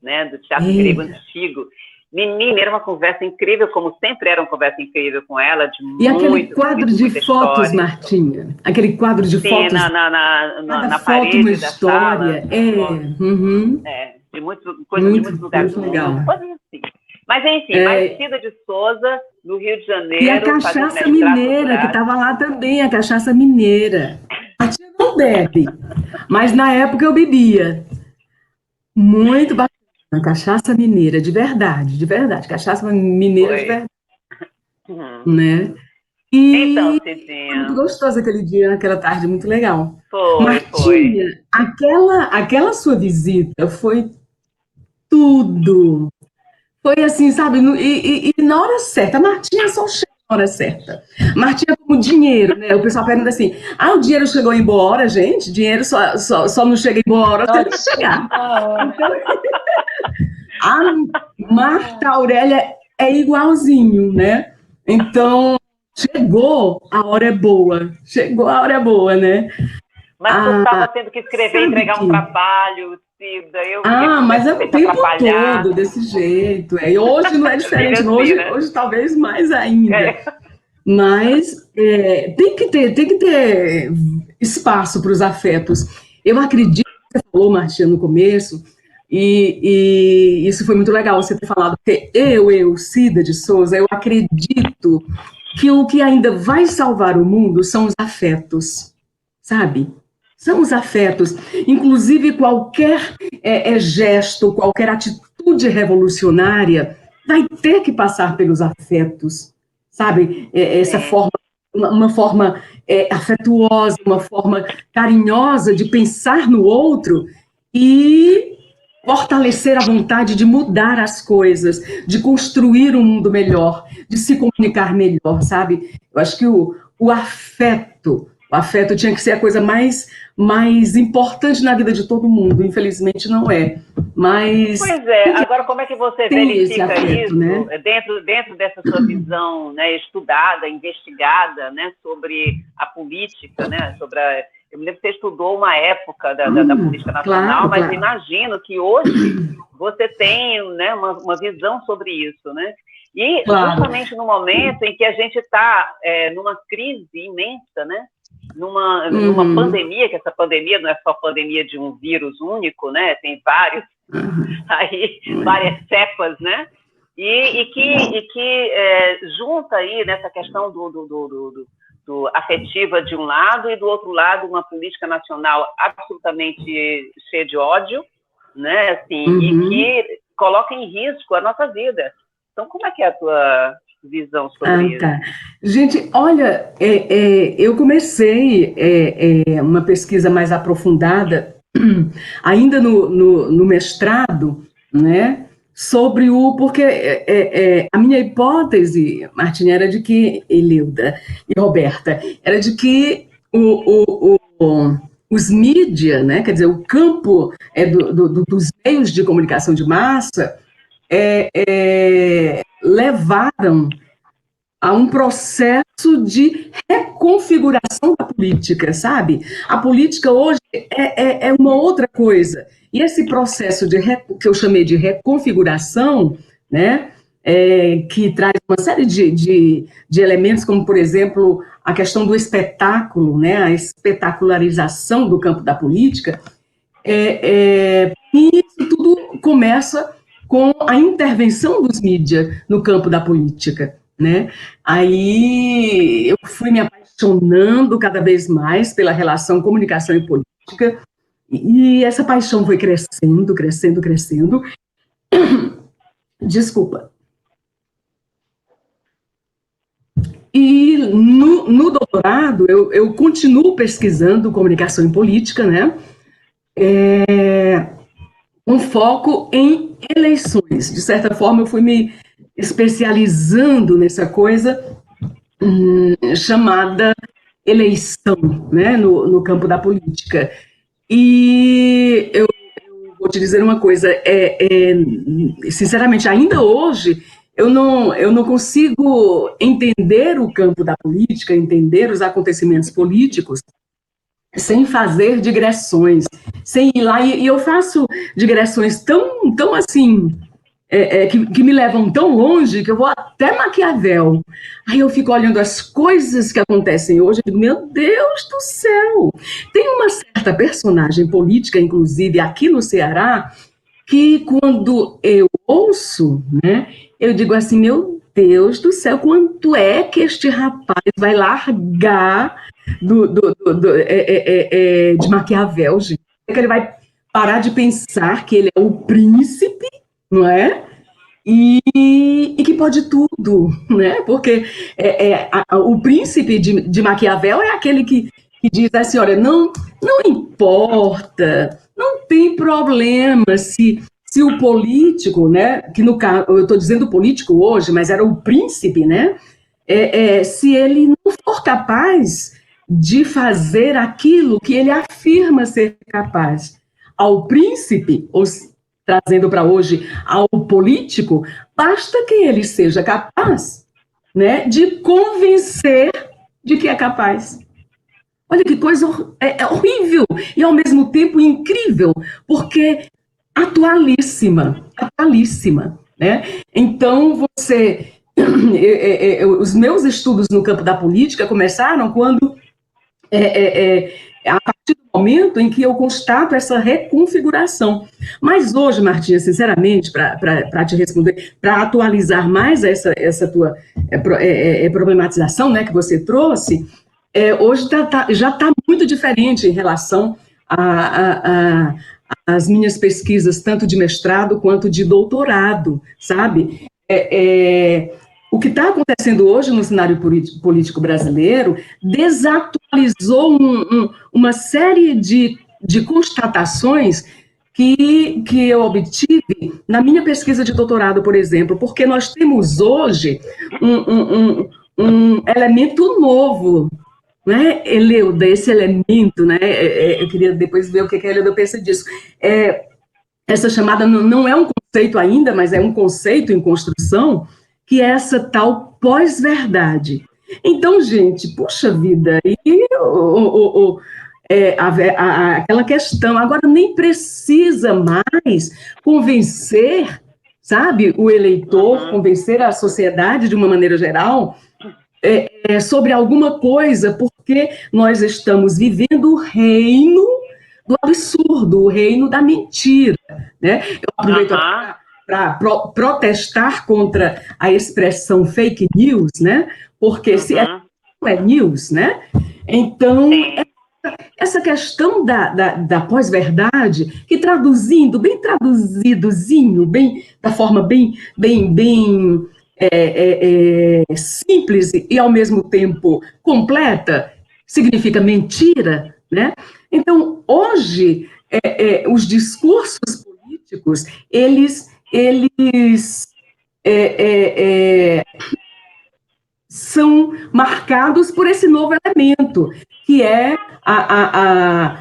né, do teatro grego antigo. Menina, era uma conversa incrível, como sempre era uma conversa incrível com ela. E aquele quadro de fotos, Martinha? Aquele quadro de fotos? Sim, na parede uma da história. sala. De muitos lugares do mundo. Assim. Mas, enfim, mais Cida de Souza, no Rio de Janeiro. E a cachaça mineira, que estava lá também, a cachaça mineira. A tia não bebe, mas na época eu bebia. Muito bacana. Cachaça mineira, de verdade. Cachaça mineira de verdade. né? Então, E foi Cidinha, muito gostoso aquele dia, aquela tarde, muito legal. foi. Martinha, aquela sua visita foi tudo. Foi assim, sabe? E na hora certa. A Martinha só chega na hora certa. Martinha é como dinheiro, né? O pessoal pergunta assim: o dinheiro chegou em boa hora, gente? Dinheiro só não chega em boa hora se ele não chegar. Então, a Marta Aurélia é igualzinho, né? Então, chegou, a hora é boa. Chegou, a hora é boa, né? Mas tu estava tendo que escrever e entregar um que... trabalho, Cida, eu fiquei mas é o com tempo atrapalhar. todo desse jeito. E hoje não é diferente, Assim, hoje, né? hoje talvez mais ainda. Mas tem que ter espaço para os afetos. Eu acredito que você falou, Martinha, no começo, e isso foi muito legal você ter falado, porque Cida de Souza, eu acredito que o que ainda vai salvar o mundo são os afetos, sabe? São os afetos. Inclusive, qualquer gesto, qualquer atitude revolucionária vai ter que passar pelos afetos, sabe? Essa forma, uma forma afetuosa, uma forma carinhosa de pensar no outro e fortalecer a vontade de mudar as coisas, de construir um mundo melhor, de se comunicar melhor, sabe? Eu acho que o afeto tinha que ser a coisa mais importante na vida de todo mundo. Infelizmente não é. Mas pois agora como é que você tem esse verifica afeto, isso, né? dentro dessa sua visão, né, estudada, investigada, né, sobre a política, né, eu me lembro que você estudou uma época da política nacional, mas imagino que hoje você tem, né, uma visão sobre isso, né? E justamente no momento em que a gente está numa crise imensa, né? Numa pandemia, que essa pandemia não é só pandemia de um vírus único, né? Tem várias cepas, né? E que junta aí nessa questão do afetiva de um lado e do outro lado uma política nacional absolutamente cheia de ódio, né? Assim, e que coloca em risco a nossa vida. Então, como é que é a tua visão sobre isso? Tá. Gente, olha, eu comecei uma pesquisa mais aprofundada, ainda no mestrado, né, sobre porque a minha hipótese, Martinha, era de que, Eleuda e Roberta, era de que os mídia, né, quer dizer, o campo dos meios de comunicação de massa, levaram a um processo de reconfiguração da política, sabe? A política hoje é uma outra coisa. E esse processo que eu chamei de reconfiguração, né, que traz uma série de elementos, como, por exemplo, a questão do espetáculo, né, a espetacularização do campo da política, e isso tudo começa com a intervenção dos mídias no campo da política, né? Aí eu fui me apaixonando cada vez mais pela relação comunicação e política, e essa paixão foi crescendo, crescendo, crescendo. Desculpa. E no doutorado, eu continuo pesquisando comunicação e política, né? Um foco em eleições. De certa forma, eu fui me especializando nessa coisa chamada eleição, né, no campo da política. E eu vou te dizer uma coisa, sinceramente, ainda hoje, eu não consigo entender o campo da política, entender os acontecimentos políticos, sem fazer digressões, sem ir lá, e eu faço digressões tão assim, que me levam tão longe, que eu vou até Maquiavel. Aí eu fico olhando as coisas que acontecem hoje, e digo, meu Deus do céu! Tem uma certa personagem política, inclusive aqui no Ceará, que quando eu ouço, né, eu digo assim, meu Deus do céu, quanto é que este rapaz vai largar de Maquiavel, gente? É que ele vai parar de pensar que ele é o príncipe, não é? e que pode tudo, né? Porque o príncipe de Maquiavel é aquele que diz assim, olha, não importa, não tem problema se o político, né? Que no caso, eu estou dizendo político hoje, mas era o príncipe, né? Se ele não for capaz de fazer aquilo que ele afirma ser capaz. Ao príncipe, ou trazendo para hoje ao político, basta que ele seja capaz, né, de convencer de que é capaz. Olha que coisa horrível e ao mesmo tempo incrível, porque atualíssima, né? Então os meus estudos no campo da política começaram quando a partir do momento em que eu constato essa reconfiguração. Mas hoje, Martinha, sinceramente, para te responder, para atualizar mais essa tua problematização, né, que você trouxe, hoje já está muito diferente em relação às minhas pesquisas, tanto de mestrado quanto de doutorado, sabe? O que está acontecendo hoje no cenário político brasileiro desatualizou uma série de constatações que eu obtive na minha pesquisa de doutorado, por exemplo, porque nós temos hoje um elemento novo, né, Eleuda, esse elemento, né, eu queria depois ver o que a Eleuda pensa disso. Essa chamada não é um conceito ainda, mas é um conceito em construção, que é essa tal pós-verdade. Então, gente, puxa vida, aquela questão, agora nem precisa mais convencer, sabe, o eleitor, convencer a sociedade de uma maneira geral, sobre alguma coisa, porque nós estamos vivendo o reino do absurdo, o reino da mentira, né? Eu aproveito para protestar contra a expressão fake news, né? Porque se não é news, né? Então, essa questão da pós-verdade, que traduzindo, bem traduzidozinho, da forma bem simples e ao mesmo tempo completa, significa mentira, né? Então, hoje, os discursos políticos, eles são marcados por esse novo elemento, que é a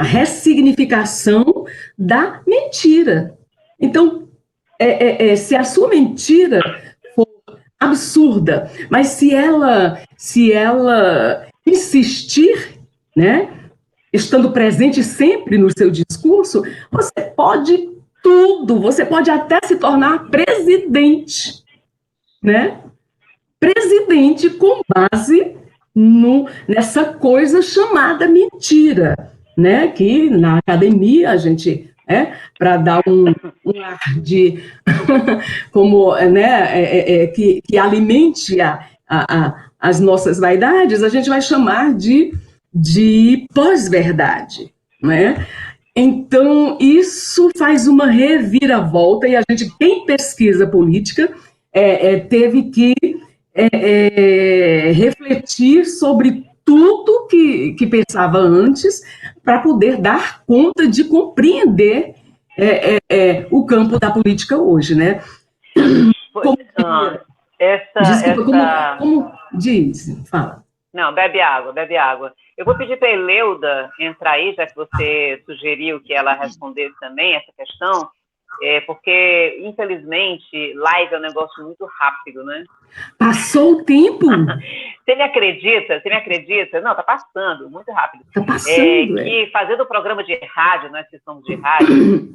ressignificação da mentira. Então, se a sua mentira for absurda, mas se ela insistir, né, estando presente sempre no seu discurso, você pode tudo, você pode até se tornar presidente, né? Presidente com base nessa coisa chamada mentira, né? Que na academia a gente, para dar um ar de como, né, que alimente as nossas vaidades, a gente vai chamar de pós-verdade, né? Então, isso faz uma reviravolta, e a gente, quem pesquisa política, teve que refletir sobre tudo que pensava antes, para poder dar conta de compreender o campo da política hoje, né? Desculpa, como diz? Fala. Não, bebe água, bebe água. Eu vou pedir para a Eleuda entrar aí, já que você sugeriu que ela respondesse também essa questão, porque, infelizmente, live é um negócio muito rápido, né? Passou o tempo? Você me acredita? Não, está passando, muito rápido. Está passando, que fazendo programa de rádio, nós que somos de rádio,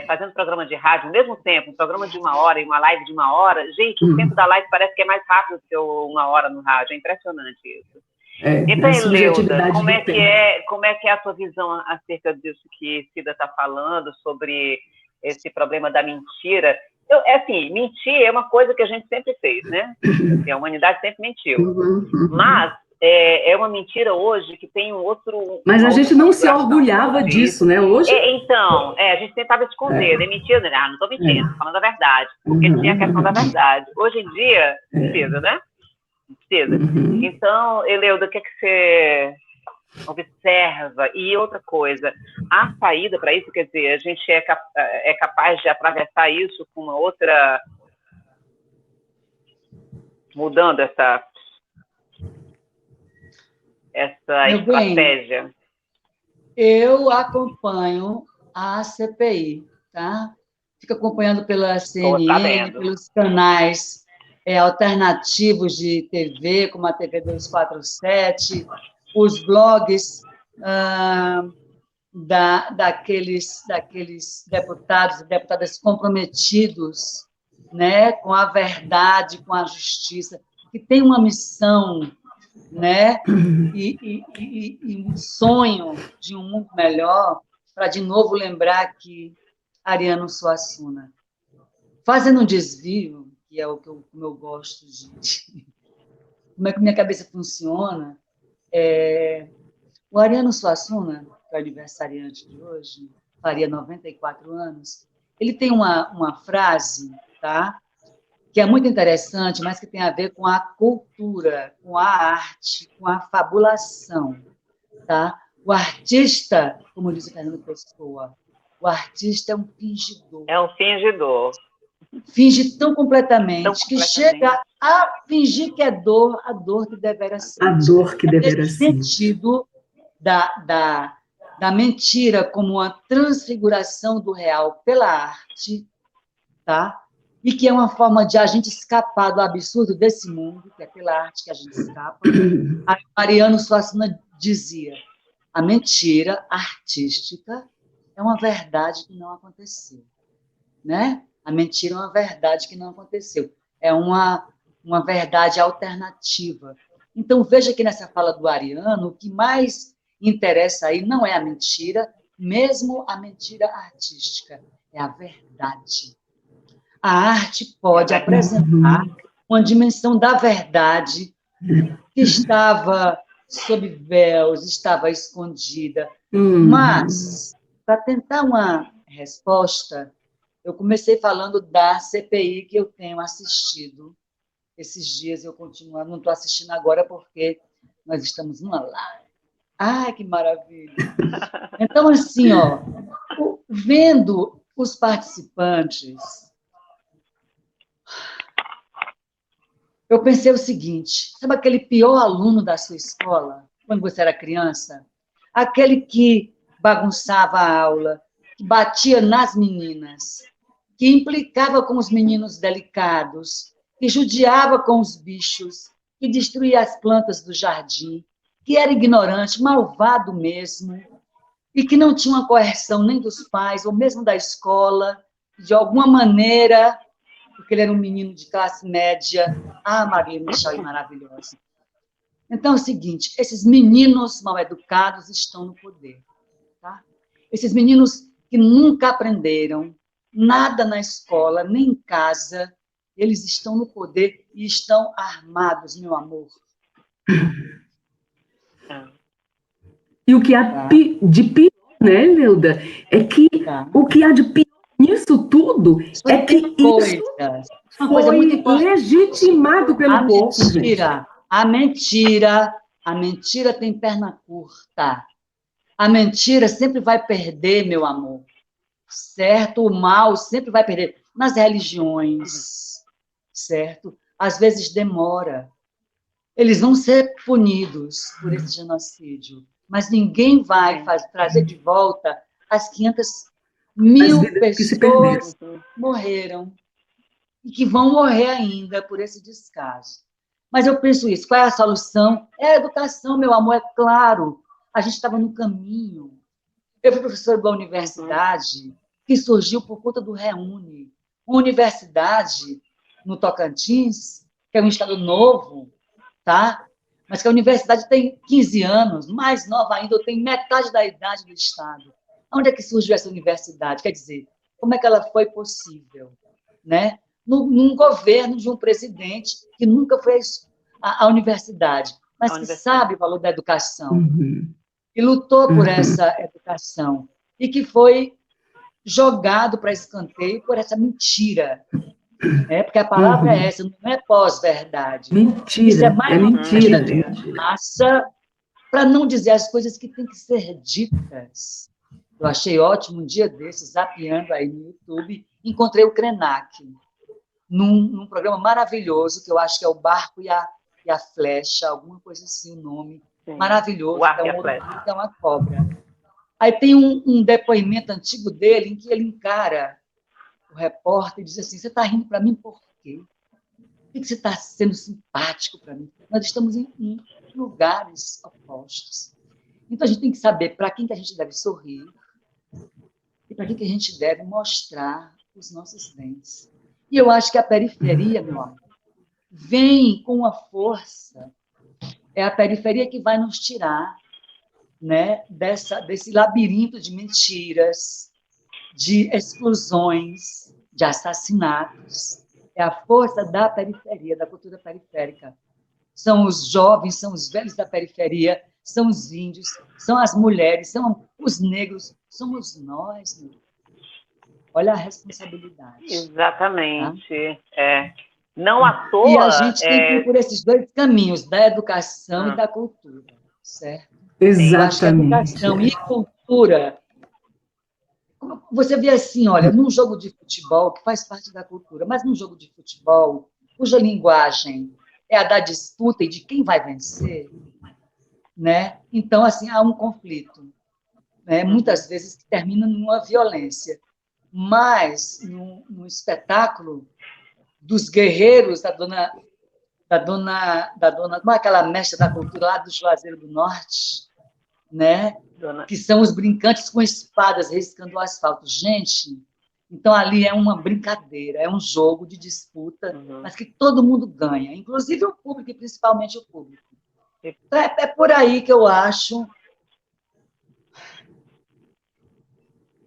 fazendo programa de rádio, ao mesmo tempo, um programa de 1 hora e uma live de 1 hora, gente, o tempo da live parece que é mais rápido que 1 hora no rádio, é impressionante isso. Então, Eleuda, como é que é a tua visão acerca disso que Cida está falando, sobre esse problema da mentira? Assim, mentir é uma coisa que a gente sempre fez, né? A humanidade sempre mentiu. Mas é uma mentira hoje que tem um outro... Mas a gente não se configuração orgulhava disso, né? Hoje... Então, a gente tentava esconder, nem mentira, não estou mentindo, tô falando a verdade, porque tinha a questão da verdade. Hoje em dia, precisa, né? Precisa. Então, Eleuda, o que você observa? E outra coisa, a saída para isso, quer dizer, a gente é capaz de atravessar isso com uma outra... mudando essa estratégia. Bem, eu acompanho a CPI, tá? Fico acompanhando pela CNN, pelos canais alternativos de TV, como a TV 247, os blogs daqueles deputados e deputadas comprometidos, né, com a verdade, com a justiça, que tem uma missão, né, e um sonho de um mundo melhor, para de novo lembrar que Ariano Suassuna, fazendo um desvio, que é como eu gosto de como é que minha cabeça funciona, o Ariano Suassuna, que é o aniversariante de hoje, faria 94 anos, ele tem uma frase, tá? Que é muito interessante, mas que tem a ver com a cultura, com a arte, com a fabulação. Tá? O artista, como diz o Fernando Pessoa, o artista é um fingidor. É um fingidor. Finge tão completamente que chega a fingir que é dor, a dor que devera ser. A dor que devera ser. Nesse sentido da mentira como uma transfiguração do real pela arte, tá? E que é uma forma de a gente escapar do absurdo desse mundo, que é pela arte que a gente escapa. A Ariano Suassuna dizia, a mentira artística é uma verdade que não aconteceu. Né? A mentira é uma verdade que não aconteceu. É uma verdade alternativa. Então, veja que nessa fala do Ariano, o que mais interessa aí não é a mentira, mesmo a mentira artística, é a verdade. A arte pode apresentar uma dimensão da verdade que estava sob véus, estava escondida. Mas, para tentar uma resposta, eu comecei falando da CPI que eu tenho assistido. Esses dias eu continuo, não estou assistindo agora porque nós estamos numa live. Ai, que maravilha! Então, assim, ó, vendo os participantes, eu pensei o seguinte, sabe aquele pior aluno da sua escola, quando você era criança? Aquele que bagunçava a aula, que batia nas meninas, que implicava com os meninos delicados, que judiava com os bichos, que destruía as plantas do jardim, que era ignorante, malvado mesmo, e que não tinha uma coerção nem dos pais, ou mesmo da escola, de alguma maneira, porque ele era um menino de classe média. Ah, Maria Michel, maravilhosa. Então é o seguinte, esses meninos mal educados estão no poder. Tá? Esses meninos que nunca aprenderam nada na escola, nem em casa, eles estão no poder e estão armados, meu amor. E o que há de pior, né, Leuda, é que o que há de pior nisso tudo é que isso foi legitimado pelo povo. A mentira tem perna curta. A mentira sempre vai perder, meu amor. Certo? O mal sempre vai perder. Nas religiões, certo? Às vezes demora. Eles vão ser punidos por esse genocídio, mas ninguém vai trazer de volta as 500.000 pessoas que morreram e que vão morrer ainda por esse descaso. Mas eu penso isso, qual é a solução? É a educação, meu amor, é claro. A gente estava no caminho. Eu fui professora da universidade, que surgiu por conta do Reúne. Uma universidade no Tocantins, que é um estado novo, tá? Mas que a universidade tem 15 anos, mais nova ainda, eu tenho metade da idade do estado. Onde é que surgiu essa universidade? Quer dizer, como é que ela foi possível? Né? Num governo de um presidente que nunca foi à universidade. mas A que universidade. sabe o valor da educação, Uhum. e lutou por Uhum. essa educação, e que foi jogado para escanteio por essa mentira, né? Porque a palavra é Uhum. essa, não é pós-verdade. Isso é Mentira, mais é uma mentira, mentira gente. massa para não dizer as coisas que têm que ser ditas. Eu achei ótimo um dia desses, zapeando aí no YouTube, encontrei o Krenak, num programa maravilhoso, que eu acho que é o Barco e a Flecha, alguma coisa assim, o nome. Sim. O Maravilhoso, que é arco e um a outro flecha. que é uma cobra. Aí tem um depoimento antigo dele, em que ele encara o repórter e diz assim, você está rindo para mim por quê? Por que você está sendo simpático para mim? Nós estamos em lugares opostos. Então, a gente tem que saber para quem que a gente deve sorrir e para quem que a gente deve mostrar os nossos dentes. E eu acho que a periferia, meu amor, vem com uma força. É a periferia que vai nos tirar, né, desse labirinto de mentiras, de exclusões, de assassinatos. É a força da periferia, da cultura periférica. São os jovens, são os velhos da periferia, são os índios, são as mulheres, são os negros, somos nós, meu. Olha a responsabilidade. Exatamente. Tá? Não à E a toa. gente tem que ir por esses dois caminhos, da educação e da cultura, certo? Eu acho que Exatamente. educação e cultura. Você vê assim, olha, num jogo de futebol, que faz parte da cultura, mas num jogo de futebol, cuja linguagem é a da disputa e de quem vai vencer, né? Então, assim, há um conflito, né? Muitas vezes que termina numa violência. Mas, no espetáculo dos guerreiros como é aquela mestra da cultura lá do Juazeiro do Norte, né? Que são os brincantes com espadas riscando o asfalto. Gente, então ali é uma brincadeira, é um jogo de disputa, mas que todo mundo ganha, inclusive o público, e principalmente o público. Então, é por aí que eu acho.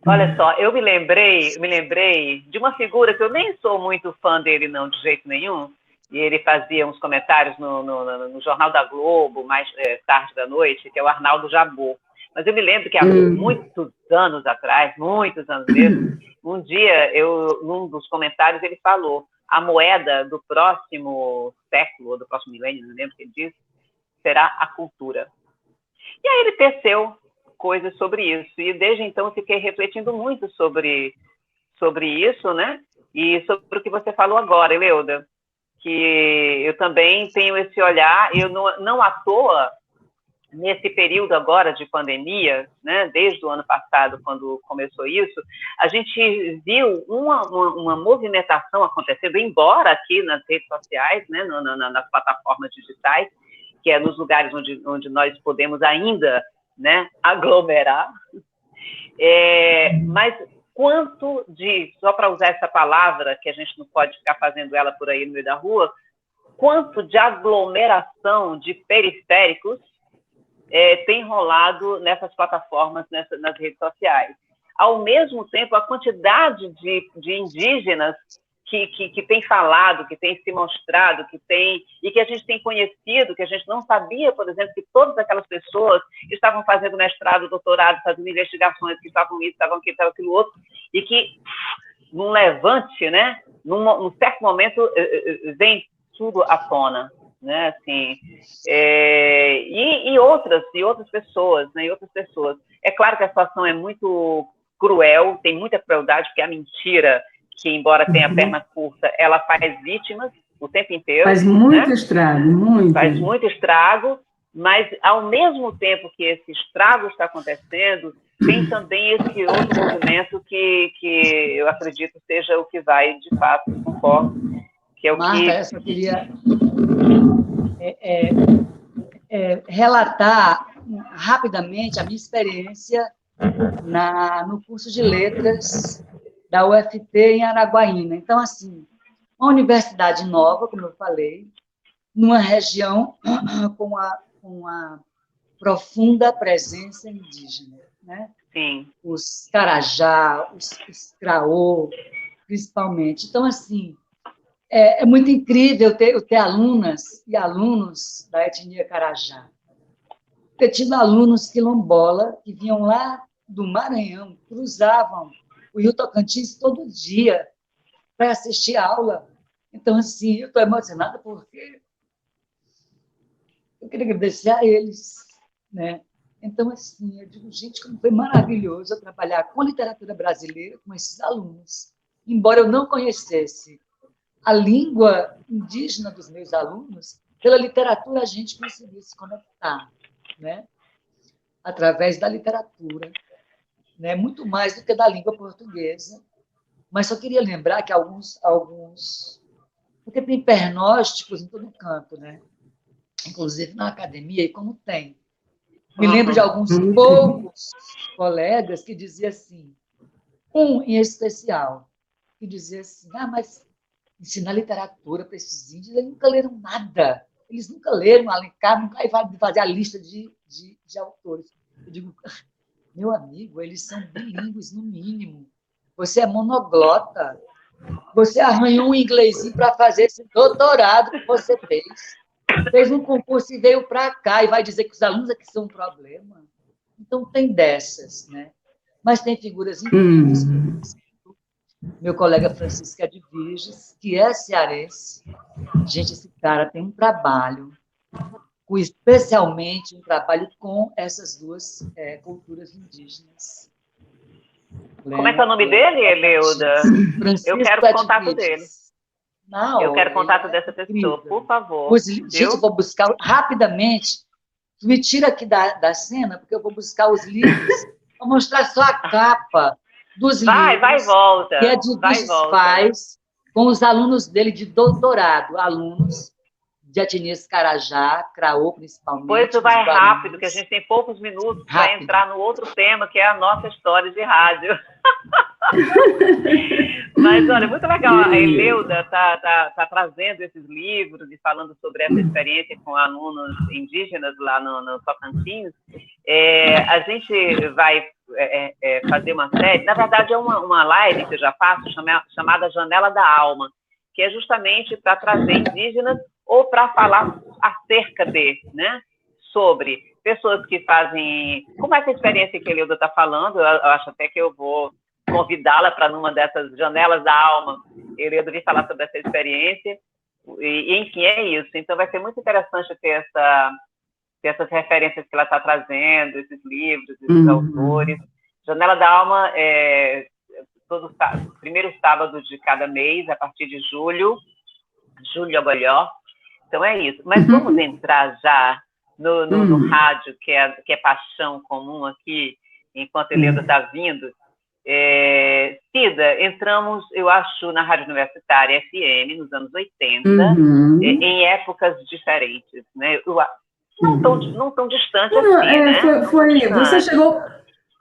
Olha só, eu me lembrei de uma figura que eu nem sou muito fã dele, não, de jeito nenhum. E ele fazia uns comentários no Jornal da Globo, mais tarde da noite, que é o Arnaldo Jabor. Mas eu me lembro que há muitos anos atrás, muitos anos mesmo, um dia, num dos comentários, ele falou: a moeda do próximo século, ou do próximo milênio, não lembro o que ele disse, será a cultura. E aí ele teceu coisas sobre isso. E desde então eu fiquei refletindo muito sobre isso, né? E sobre o que você falou agora, Eleuda, que eu também tenho esse olhar, eu não à toa, nesse período agora de pandemia, né, desde o ano passado, quando começou isso, a gente viu uma movimentação acontecendo, embora aqui nas redes sociais, né, nas plataformas digitais, que é nos lugares onde nós podemos ainda, né, aglomerar, mas quanto de, só para usar essa palavra, que a gente não pode ficar fazendo ela por aí no meio da rua, quanto de aglomeração de periféricos tem rolado nessas plataformas, nas redes sociais. Ao mesmo tempo, a quantidade de indígenas que tem falado, que tem se mostrado, e que a gente tem conhecido, que a gente não sabia, por exemplo, que todas aquelas pessoas estavam fazendo mestrado, doutorado, fazendo investigações, que estavam isso, estavam aquilo, estavam aquilo outro, e que, num levante, né, num certo momento, vem tudo à tona, né, assim, e outras pessoas, né, e outras pessoas. É claro que a situação é muito cruel, tem muita crueldade, porque a mentira, que embora tenha perna curta, ela faz vítimas o tempo inteiro. Faz muito, né? estrago, muito. Faz muito estrago, mas ao mesmo tempo que esse estrago está acontecendo, tem também esse outro movimento que eu acredito seja o que vai, de fato, concordo, que é o Marta, que... eu só queria relatar rapidamente a minha experiência no curso de letras da UFT em Araguaína. Então, assim, uma universidade nova, como eu falei, numa região com uma profunda presença indígena, né? Sim. Os Carajá, os Craô, principalmente. Então, assim, É muito incrível eu ter alunas e alunos da etnia Carajá. Eu tive alunos quilombola que vinham lá do Maranhão, cruzavam o Rio Tocantins todo dia para assistir a aula. Então, assim, eu estou emocionada porque eu queria agradecer a eles, né? Então, assim, eu digo, gente, como foi maravilhoso eu trabalhar com literatura brasileira com esses alunos. Embora eu não conhecesse a língua indígena dos meus alunos, pela literatura a gente conseguiu se conectar, né? Através da literatura, né? Muito mais do que da língua portuguesa. Mas só queria lembrar que alguns porque tem pernósticos em todo canto, né? Inclusive na academia, e como tem. Me lembro de alguns poucos colegas que diziam assim, um em especial, que dizia assim, mas ensinar literatura para esses índios, eles nunca leram nada. Eles nunca leram Alencar, nunca vai fazer a lista de autores. Eu digo, meu amigo, eles são bilíngues, no mínimo. Você é monoglota. Você arranhou um inglesinho para fazer esse doutorado que você fez. Fez um concurso e veio para cá e vai dizer que os alunos aqui são um problema. Então, tem dessas, né? Mas tem figuras incríveis, meu colega Francisco Edviges, que é cearense. Gente, esse cara tem um trabalho, especialmente um trabalho com essas duas culturas indígenas. Como é que é o nome dele, Eleuda? Eu quero o contato dele. Eu quero o contato dessa pessoa, por favor. Gente, eu vou buscar rapidamente. Me tira aqui da cena, porque eu vou buscar os livros. Vou mostrar só a capa dos livros. Vai e volta. Que a Edviges faz com os alunos dele de doutorado, alunos de etnias Carajá, Craô, principalmente. Pois tu vai rápido, que a gente tem poucos minutos para entrar no outro tema, que é a nossa história de rádio. Mas, olha, muito legal. A Eleuda tá trazendo esses livros e falando sobre essa experiência com alunos indígenas lá no Tocantins. A gente vai fazer uma série, na verdade é uma live que eu já faço, chamada Janela da Alma, que é justamente para trazer indígenas ou para falar acerca né, sobre pessoas que fazem, como essa experiência que a Eleuda está falando, eu acho até que eu vou convidá-la para numa dessas janelas da alma, Eleuda vir falar sobre essa experiência, e enfim, é isso. Então vai ser muito interessante ter essas referências que ela está trazendo, esses livros, esses autores. Janela da Alma é todo primeiro sábado de cada mês, a partir de julho agora. Então é isso. Mas vamos entrar já no rádio, que é paixão comum aqui, enquanto a Eleuda está vindo. Cida, entramos, eu acho, na Rádio Universitária FM, nos anos 80, em épocas diferentes, né? Não tão distante assim, né? Você chegou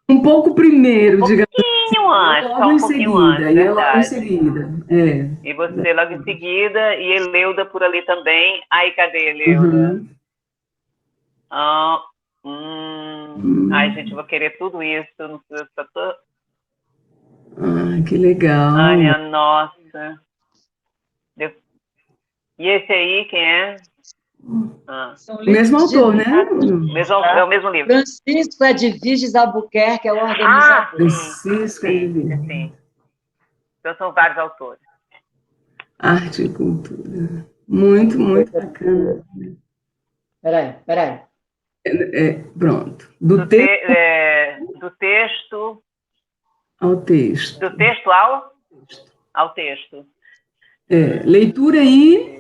um pouco primeiro, digamos assim. Antes, logo em seguida, e eu logo em seguida. E você logo em seguida, e Eleuda por ali também. Aí, cadê Eleuda? Ai, gente, eu vou querer tudo isso. Não sei se eu tô... que legal. Ai, minha nossa. E esse aí, quem é? O mesmo autor, né? É o mesmo livro. Francisco Edviges Albuquerque é o organizador. Francisco Edviges. Sim. Então, são vários autores. Arte e cultura. Muito, muito bacana. Peraí. Pronto. Do texto... Ao texto. Do texto ao texto. Leitura aí.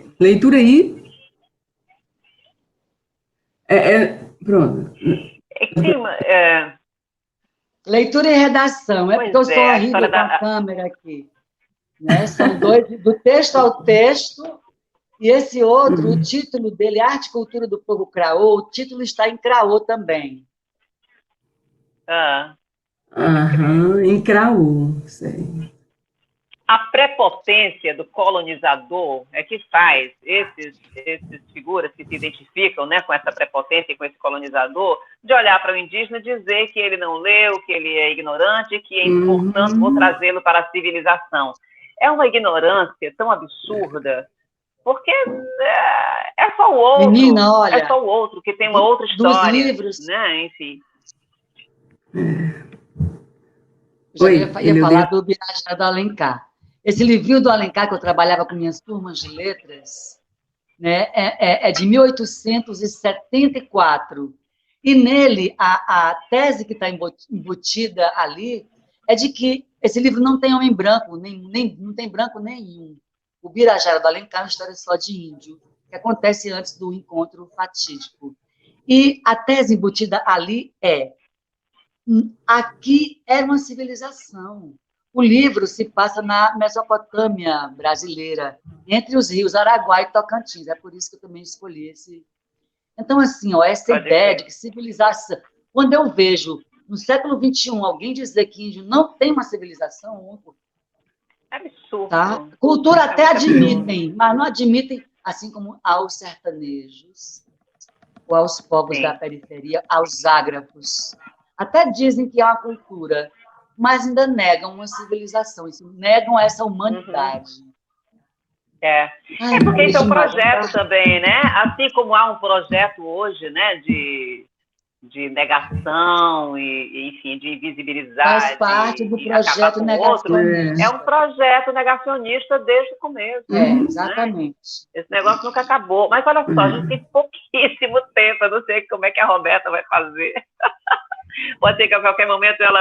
Pronto. Leitura e redação. Porque eu sou horrível com a câmera aqui. Né? São dois, do texto ao texto, e esse outro, o título dele, Arte e Cultura do Povo Craô, o título está em Craô também. Em Craô, sei. A prepotência do colonizador é que faz essas figuras que se identificam, né, com essa prepotência e com esse colonizador, de olhar para o indígena e dizer que ele não leu, que ele é ignorante, que, portanto, vou trazê-lo para a civilização. é uma ignorância tão absurda, porque é só o outro, Menina, olha, é só o outro que tem uma outra história, dos livros, né? Enfim. Eu já ia falar do Birajara do Alencar. Esse livrinho do Alencar, que eu trabalhava com minhas turmas de letras, né, é de 1874. E nele, a tese que está embutida ali é de que esse livro não tem homem branco, não tem branco nenhum. O Birajara do Alencar é uma história só de índio, que acontece antes do encontro fatídico. E a tese embutida ali aqui era uma civilização. O livro se passa na Mesopotâmia brasileira, entre os rios Araguaia e Tocantins. É por isso que eu também escolhi esse. Então, assim, essa ideia de que civilização... Quando eu vejo, no século XXI, alguém dizer que índio não tem uma civilização... É absurdo. Tá? Cultura até admitem, mas não admitem, assim como aos sertanejos, ou aos povos da periferia, aos ágrafos. Até dizem que há uma cultura, mas ainda negam uma civilização, negam essa humanidade. Porque esse é um projeto também, né? Assim como há um projeto hoje, né, de negação e, enfim, de invisibilidade. Faz parte do projeto negacionista. É um projeto negacionista desde o começo. Exatamente. Né? Esse negócio nunca acabou. Mas olha só, a gente tem pouquíssimo tempo, eu não sei como é que a Roberta vai fazer. Pode ser que a qualquer momento ela,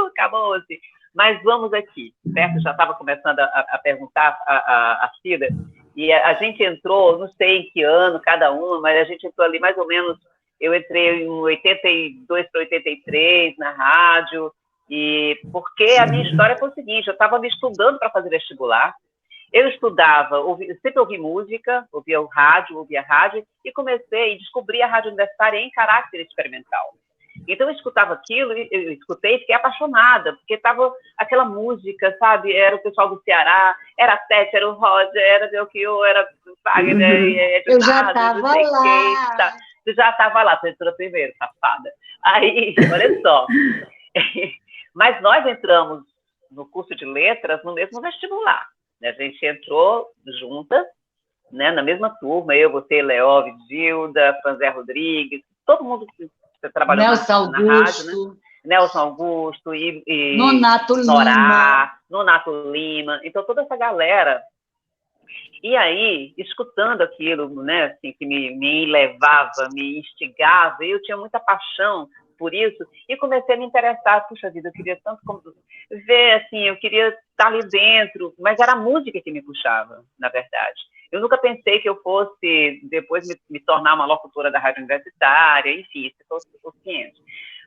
acabou-se. Mas vamos aqui, certo? Já estava começando a perguntar a Cida, e a gente entrou, não sei em que ano cada uma, mas a gente entrou ali mais ou menos, eu entrei em 82 para 83 na rádio, e porque a minha história foi o seguinte, eu estava me estudando para fazer vestibular, eu estudava, sempre ouvi música, ouvia rádio, e comecei a descobrir a rádio universitária em caráter experimental. Então, eu escutava aquilo, eu escutei e fiquei apaixonada, porque estava aquela música, sabe? Era o pessoal do Ceará, era a Tete, era o Roger, era Belchior, era o Wagner. Eu já estava lá. Tu já estava lá, tu entrou primeiro, safada. Aí, olha só. Mas nós entramos no curso de letras no mesmo vestibular. Né? A gente entrou juntas, né? Na mesma turma, eu, você, Leó, Gilda, Franzé Rodrigues, todo mundo que trabalhou na rádio, né? Nelson Augusto e Nonato Lima, então toda essa galera. E aí, escutando aquilo, né, assim, que me levava, me instigava, eu tinha muita paixão por isso, e comecei a me interessar, puxa vida, eu queria tanto ver, assim, eu queria estar ali dentro, mas era a música que me puxava, na verdade. Eu nunca pensei que eu fosse, depois, me tornar uma locutora da rádio universitária, enfim, isso foi o ciente.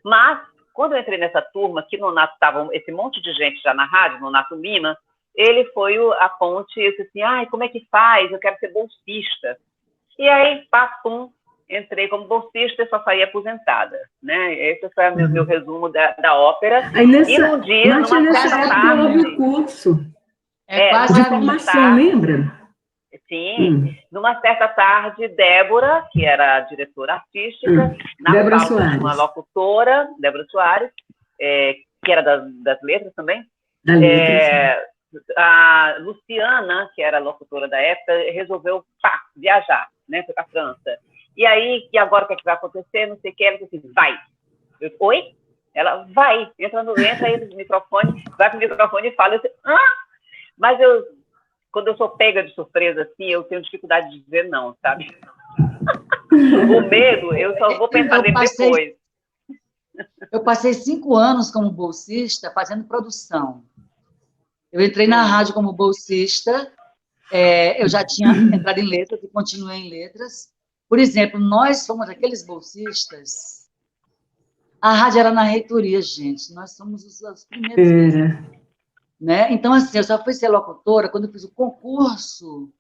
Mas, quando eu entrei nessa turma, que no Nato estava esse monte de gente já na rádio, no Nato Lima, ele foi a ponte, eu disse assim, como é que faz? Eu quero ser bolsista. E aí, papum, entrei como bolsista e só saí aposentada, né? Esse foi o meu resumo da ópera. Aí nessa, e num dia, numa certa tarde... houve o curso. Quase de formação, lembra? Sim. Numa certa tarde, Débora, que era a diretora artística, na Débora falta Soares. de uma locutora, Débora Soares, que era das letras também, a Luciana, que era a locutora da época, resolveu viajar, né, foi para a França. E aí, e agora o que, é que vai acontecer? Não sei o que, ela disse assim, vai. Eu, oi? Ela, vai. Entra aí no microfone, vai pro microfone e fala. Eu disse, mas quando eu sou pega de surpresa assim, eu tenho dificuldade de dizer não, sabe? O medo, eu só vou pensar depois. Eu passei 5 anos como bolsista fazendo produção. Eu entrei na rádio como bolsista, eu já tinha entrado em letras e continuei em letras. Por exemplo, nós fomos aqueles bolsistas. A rádio era na reitoria, gente. Nós somos os primeiros. Né? Então, assim, eu só fui ser locutora quando eu fiz o concurso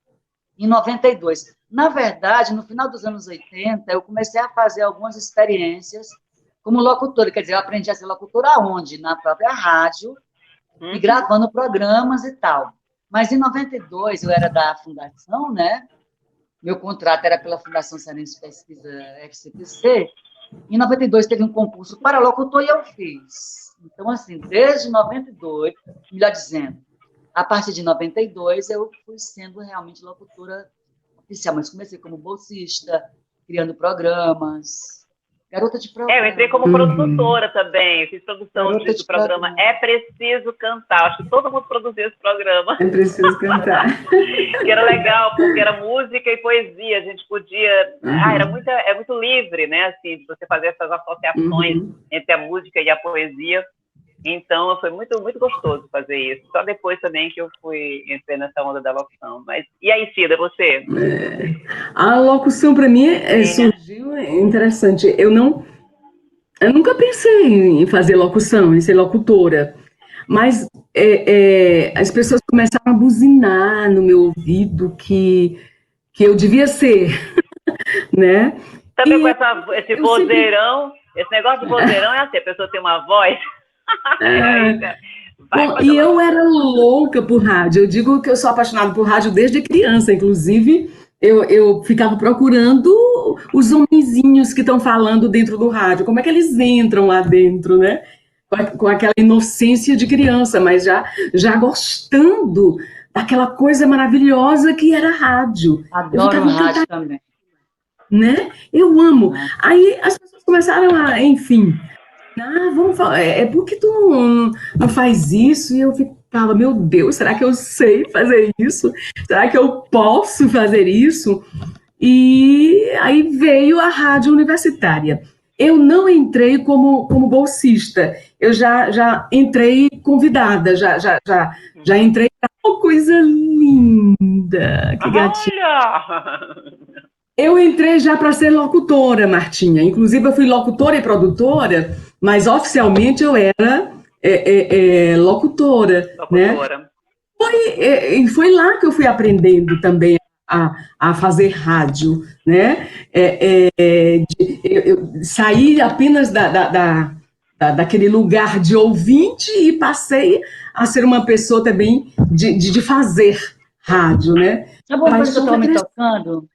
em 92. Na verdade, no final dos anos 80, eu comecei a fazer algumas experiências como locutora. Quer dizer, eu aprendi a ser locutora aonde? Na própria rádio, e gravando programas e tal. Mas em 92, eu era da fundação, né? Meu contrato era pela Fundação Cearense Pesquisa FCPC. Em 92, teve um concurso para locutor e eu fiz. Então, assim, desde 92, melhor dizendo, A partir de 92, eu fui sendo realmente locutora oficial, mas comecei como bolsista, criando programas, garota de programa. Eu entrei como produtora também, eu fiz produção do programa É Preciso Cantar, acho que todo mundo produziu esse programa. É preciso cantar. Que era legal, porque era música e poesia, a gente podia... é muito livre, né, assim, de você fazer essas associações entre a música e a poesia. Então, foi muito, muito gostoso fazer isso. Só depois também que eu entrei nessa onda da locução. Mas, e aí, Cida, você? A locução, para mim, surgiu interessante. Eu nunca pensei em fazer locução, em ser locutora. Mas as pessoas começaram a buzinar no meu ouvido que eu devia ser, né? Também com esse vozeirão, esse negócio de vozeirão é assim, a pessoa tem uma voz... Bom, e eu era louca por rádio. Eu digo que eu sou apaixonada por rádio desde criança. Inclusive, eu ficava procurando os homenzinhos que estão falando dentro do rádio. Como é que eles entram lá dentro, né? Com aquela inocência de criança, mas já gostando daquela coisa maravilhosa que era rádio. Adoro rádio também. Né? Eu amo. Aí as pessoas começaram a, enfim... vamos falar, por que tu não faz isso? E eu ficava, meu Deus, será que eu sei fazer isso? Será que eu posso fazer isso? E aí veio a rádio universitária. Eu não entrei como bolsista, eu já entrei convidada, já entrei uma coisa linda, que gatinho. Eu entrei já para ser locutora, Martinha. Inclusive, eu fui locutora e produtora, mas oficialmente eu era locutora. Né? Foi lá que eu fui aprendendo também a fazer rádio. Né? Eu saí apenas daquele lugar de ouvinte e passei a ser uma pessoa também de fazer rádio. Né? Sabe uma coisa que eu estou me tocando?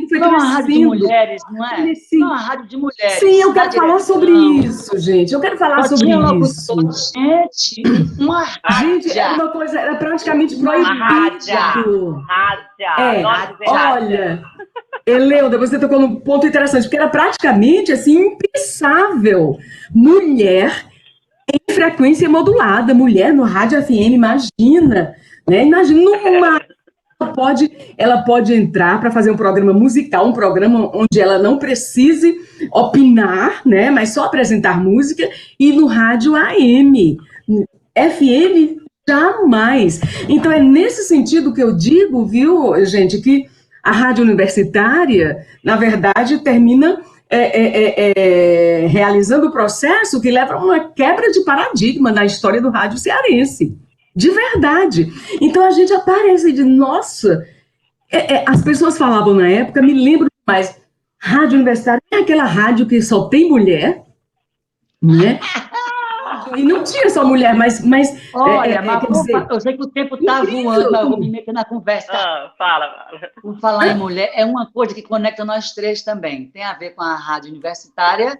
Foi não é uma rádio de mulheres, não é? Não é uma rádio de mulheres. Sim, eu quero falar sobre isso, gente. Eu quero falar sobre isso. Gente, uma rádio. Gente, era uma coisa, era praticamente proibido. Olha, Eleuda, você tocou num ponto interessante, porque era praticamente, assim, impensável. Mulher em frequência modulada, mulher no rádio FM, imagina, né? Imagina numa... Ela pode entrar para fazer um programa musical, um programa onde ela não precise opinar, né, mas só apresentar música, e no rádio AM. FM, jamais. Então, é nesse sentido que eu digo, viu, gente, que a rádio universitária, na verdade, termina realizando o processo que leva a uma quebra de paradigma na história do rádio cearense. De verdade. Então a gente aparece de nossa. As pessoas falavam na época, me lembro mais, rádio universitária é aquela rádio que só tem mulher, né? E não tinha só mulher, mas olha, eu sei que o tempo está voando, mas eu vou me meter na conversa. Fala. Por falar em mulher, é uma coisa que conecta nós três também. Tem a ver com a rádio universitária,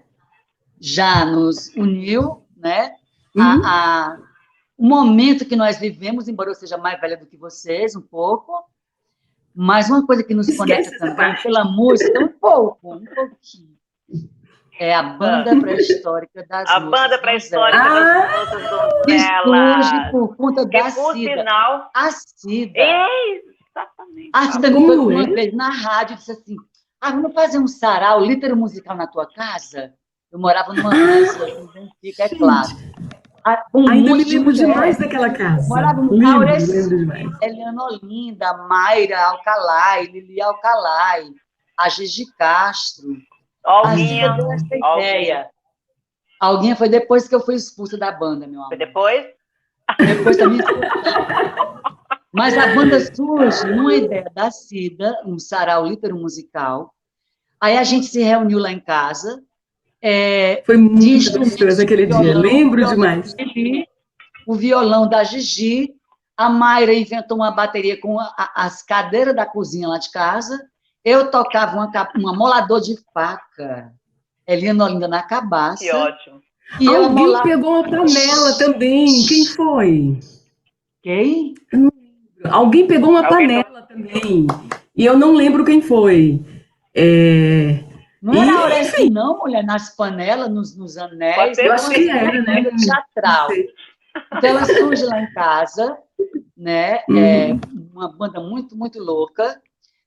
já nos uniu, né? O momento que nós vivemos, embora eu seja mais velha do que vocês, um pouco, mas uma coisa que nos conecta também pela música, um pouquinho, é a banda pré-histórica das moças. A banda pré-histórica das moças donzelas. Surge por conta da Cida. A Cida. Exatamente. A Cida me foi uma vez na rádio e disse assim, vamos fazer um sarau, litero musical na tua casa? Eu morava numa casa em Benfica, é claro. Ainda me lembro demais daquela casa. Morava no demais. Eliana Olinda, Mayra Alcalay, Lili Alcalay, a Gigi Castro. Alguinha deu essa ideia. Alguinha foi depois que eu fui expulsa da banda, meu amor. Foi depois? Depois da minha expulsão. Mas a banda surge numa ideia da Cida, um sarau litero musical. Aí a gente se reuniu lá em casa. Foi muito gostoso aquele dia, lembro demais. O violão da Gigi, a Mayra inventou uma bateria com as cadeiras da cozinha lá de casa, eu tocava um amolador de faca, Eliana Olinda na cabaça. Que ótimo. E alguém pegou uma panela também, quem foi? Quem? Alguém pegou uma Alguém panela também. E eu não lembro quem foi. Não era E, Aurécio, enfim, não, mulher, nas panelas, nos Pode anéis. ter eu Então, acho que assim, sido. uma era, né? banda Não teatral. sei. Então, ela surge lá em casa, né? Uhum. Uma banda muito, muito louca.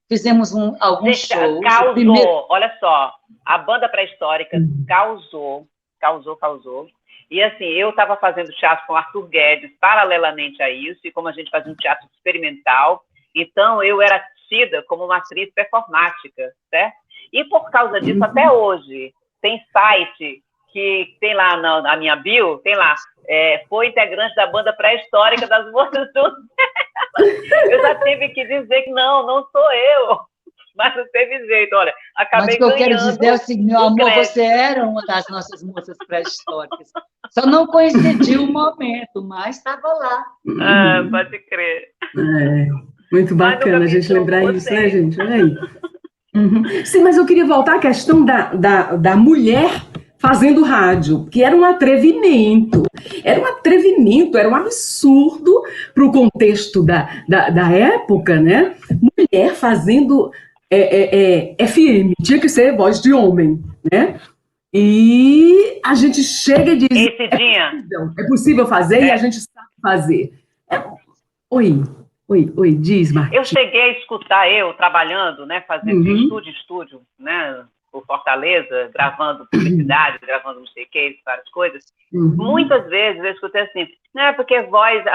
Fizemos alguns Gente, shows. O primeiro. causou, olha só, a banda pré-histórica causou. E assim, eu estava fazendo teatro com Arthur Guedes paralelamente a isso, e como a gente fazia um teatro experimental, então eu era tida como uma atriz performática, certo? E por causa disso, até hoje, tem site que tem lá na minha bio, tem lá, foi integrante da banda pré-histórica das Moças do... Eu já tive que dizer que não sou eu. Mas não teve jeito, olha, Mas acabei o que eu quero ganhando dizer é o seguinte, meu o amor, crédito. você era uma das nossas moças pré-históricas. Só não coincidiu o momento, mas estava lá. Pode crer. Muito Mas nunca bacana a me gente enjoo com lembrar isso, né, vocês. gente? Olha aí. Uhum. Sim, mas eu queria voltar à questão da mulher fazendo rádio, que era um atrevimento. Era um atrevimento, era um absurdo para o contexto da época, né? Mulher fazendo FM, tinha que ser voz de homem, né? E a gente chega e diz, Ei, Cidinha, é possível fazer e a gente sabe fazer. Oi, oi, diz, eu Martim. cheguei a escutar eu trabalhando, né, fazendo de Uhum. estúdio, né, por Fortaleza, gravando publicidade, gravando não sei o que, várias coisas. Uhum. Muitas vezes eu escutei assim, não é porque a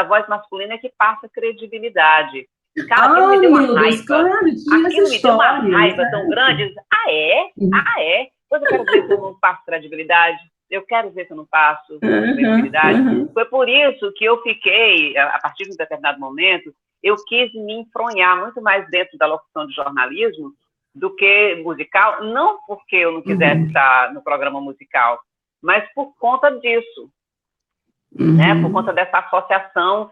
voz masculina é que passa credibilidade. Cara, aquilo me Ah, deu uma meu Deus, raiva. claro, tinha essa Aquilo me deu uma história, raiva tão exato. grande. Eu disse, ah, é? Uhum. Ah, é? Pois eu quero ver se eu não passo credibilidade. Eu quero ver se eu não passo Uhum, credibilidade. uhum. Foi por isso que eu fiquei, a partir de um determinado momento, eu quis me enfronhar muito mais dentro da locução de jornalismo do que musical, não porque eu não quisesse estar no programa musical, mas por conta disso, né? Por Uhum. conta dessa associação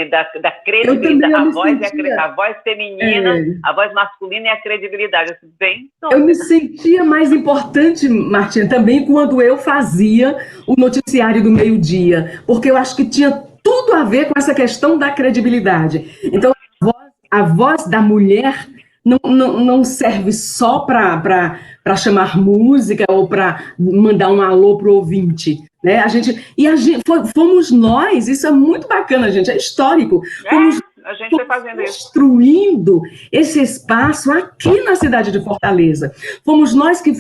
da Eu também, credibilidade, eu a me voz, sentia, a voz feminina, é, a voz masculina e a credibilidade. Eu disse, bem eu me doida. sentia mais importante, Martinha, também quando eu fazia o noticiário do meio-dia, porque eu acho que tinha tudo a ver com essa questão da credibilidade. Então, a voz da mulher não serve só para chamar música ou para mandar um alô pro ouvinte. Né? Fomos nós, isso é muito bacana, gente, é histórico. Fomos A gente foi fazendo isso. construindo esse espaço aqui na cidade de Fortaleza. Fomos nós que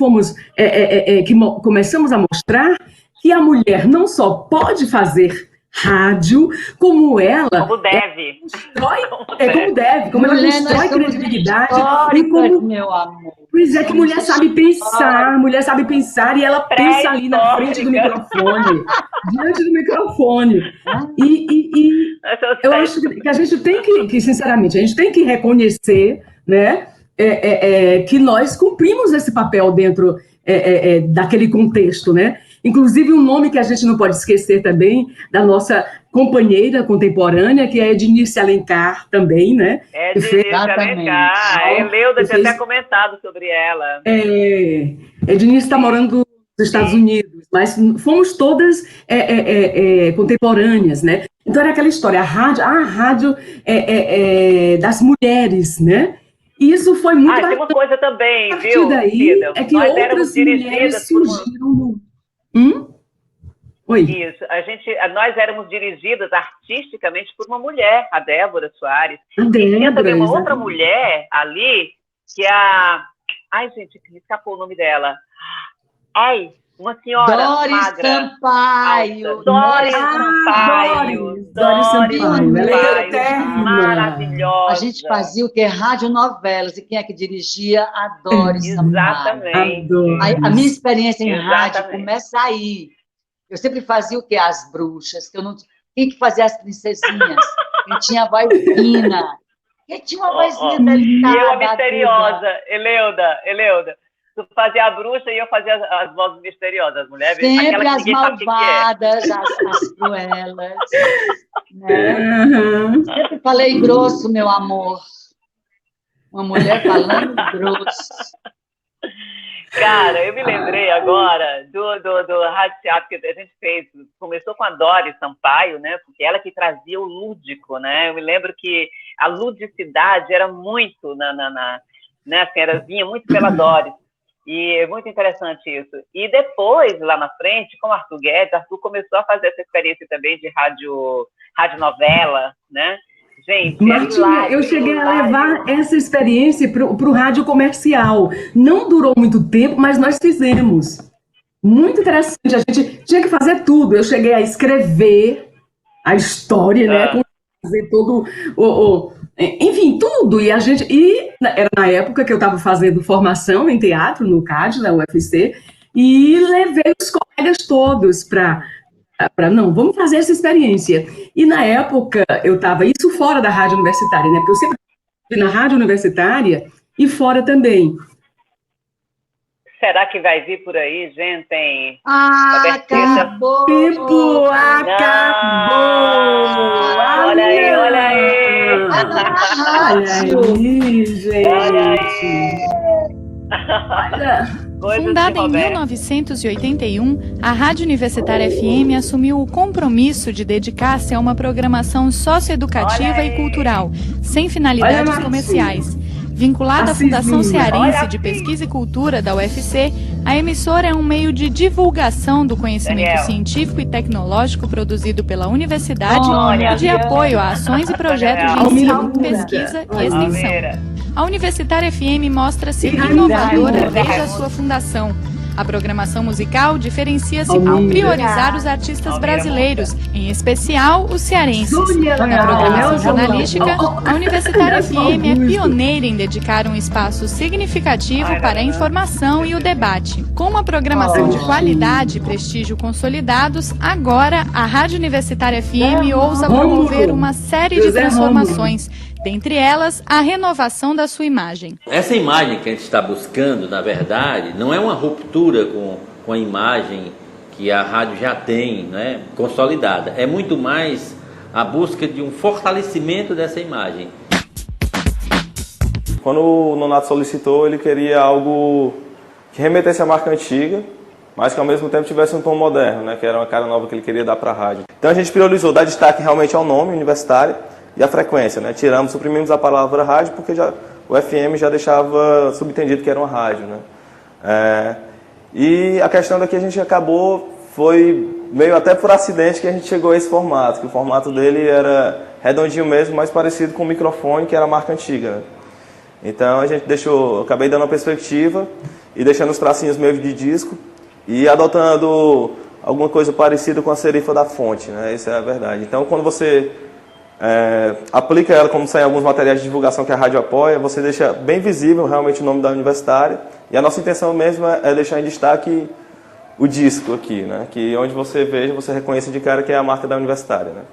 começamos a mostrar que a mulher não só pode fazer rádio, como Como deve. como ela Mulher, nós constrói somos credibilidade e históricas, como meu amor. pois é que Somos mulher sabe pensar e ela pensa ali na frente do Pré-histórica. microfone, diante do microfone. E eu acho que a gente tem que, sinceramente, a gente tem que reconhecer, né, que nós cumprimos esse papel dentro daquele contexto, né? Inclusive um nome que a gente não pode esquecer também da nossa companheira contemporânea, que é Ednice Alencar também, né? É Que de fez, se alencar. A Eleuda que tinha até fez comentado sobre ela. Ednice está Sim, morando nos Estados sim. Unidos, mas fomos todas contemporâneas, né? Então era aquela história, a rádio das mulheres, né? E isso foi muito Tem uma bacana. coisa A também, partir viu, daí Cida? é que Nós éramos outras mulheres dirigidas por uma... surgiram no... Oi? Isso, nós éramos dirigidas artisticamente por uma mulher, a Débora Soares. A E tinha Débora, também uma outra exatamente. mulher ali, que é a... Ai, gente, me escapou o nome dela. Ai, uma senhora Doris magra, Sampaio. alta. Doris Sampaio. Doris Doris Sampaio, ela é Pioneira do Sampaio, eterna. A gente maravilhosa. fazia o quê? Radionovelas. E quem é que dirigia? A Doris Sampaio. Exatamente. A minha experiência em rádio Exatamente. começa aí. Eu sempre fazia o quê? As bruxas. Que eu não... Quem que fazia as princesinhas? Quem tinha a voz fina. Quem tinha uma vozinha E eu, a delicada, aguda. misteriosa, Eleuda. Tu fazia a bruxa e eu fazia as vozes misteriosas, mulher. Sempre Aquela que as ninguém sabe o que é. malvadas, as cruelas. Né? Uhum. Sempre falei grosso, meu amor. Uma mulher falando grosso. Cara, eu me lembrei agora do rádio teatro que a gente fez. Começou com a Dori Sampaio, né? Porque ela que trazia o lúdico, né? Eu me lembro que a ludicidade era muito né? Assim, vinha muito pela Dori. E é muito interessante isso. E depois, lá na frente, com o Arthur Guedes, Arthur começou a fazer essa experiência também de radionovela, né? Gente, Martinha, eu cheguei a levar essa experiência para o rádio comercial. Não durou muito tempo, mas nós fizemos. Muito interessante. A gente tinha que fazer tudo. Eu cheguei a escrever a história, né? Fazer todo enfim, tudo. E era na época que eu estava fazendo formação em teatro no CAD, na UFC, e levei os colegas todos não, vamos fazer essa experiência. E na época eu estava, isso fora da rádio universitária, né? Porque eu sempre estive na rádio universitária e fora também. Será que vai vir por aí, gente? Acabou! Tempo acabou! Olha aí, olha aí! Olha aí, gente! Olha. Fundada em 1981, a Rádio Universitária FM assumiu o compromisso de dedicar-se a uma programação socioeducativa e cultural, sem finalidades comerciais. Vinculada à Fundação Cearense de Pesquisa e Cultura da UFC, a emissora é um meio de divulgação do conhecimento científico e tecnológico produzido pela universidade e de apoio a ações e projetos de ensino, pesquisa e extensão. A Universitária FM mostra-se inovadora desde a sua fundação. A programação musical diferencia-se por priorizar os artistas brasileiros, em especial os cearenses. Na programação jornalística, a Universitária FM é pioneira em dedicar um espaço significativo para a informação e o debate. Com uma programação de qualidade e prestígio consolidados, agora a Rádio Universitária FM ousa promover uma série de transformações, dentre elas, a renovação da sua imagem. Essa imagem que a gente está buscando, na verdade, não é uma ruptura com a imagem que a rádio já tem, né, consolidada. É muito mais a busca de um fortalecimento dessa imagem. Quando o Nonato solicitou, ele queria algo que remetesse à marca antiga, mas que ao mesmo tempo tivesse um tom moderno, né, que era uma cara nova que ele queria dar para a rádio. Então a gente priorizou dar destaque realmente ao nome universitário e à frequência, né? Suprimimos a palavra rádio porque o FM já deixava subentendido que era uma rádio, né? E a questão daqui a gente foi meio até por acidente que a gente chegou a esse formato, que o formato dele era redondinho mesmo, mais parecido com o microfone, que era a marca antiga, né? Então a gente acabei dando uma perspectiva e deixando os tracinhos meio de disco e adotando alguma coisa parecida com a serifa da fonte, né? Isso é a verdade. Então quando você aplica ela, como sai em alguns materiais de divulgação que a rádio apoia, você deixa bem visível realmente o nome da universitária, e a nossa intenção mesmo é deixar em destaque o disco aqui, né? Que onde você veja, você reconhece de cara que é a marca da universitária, né?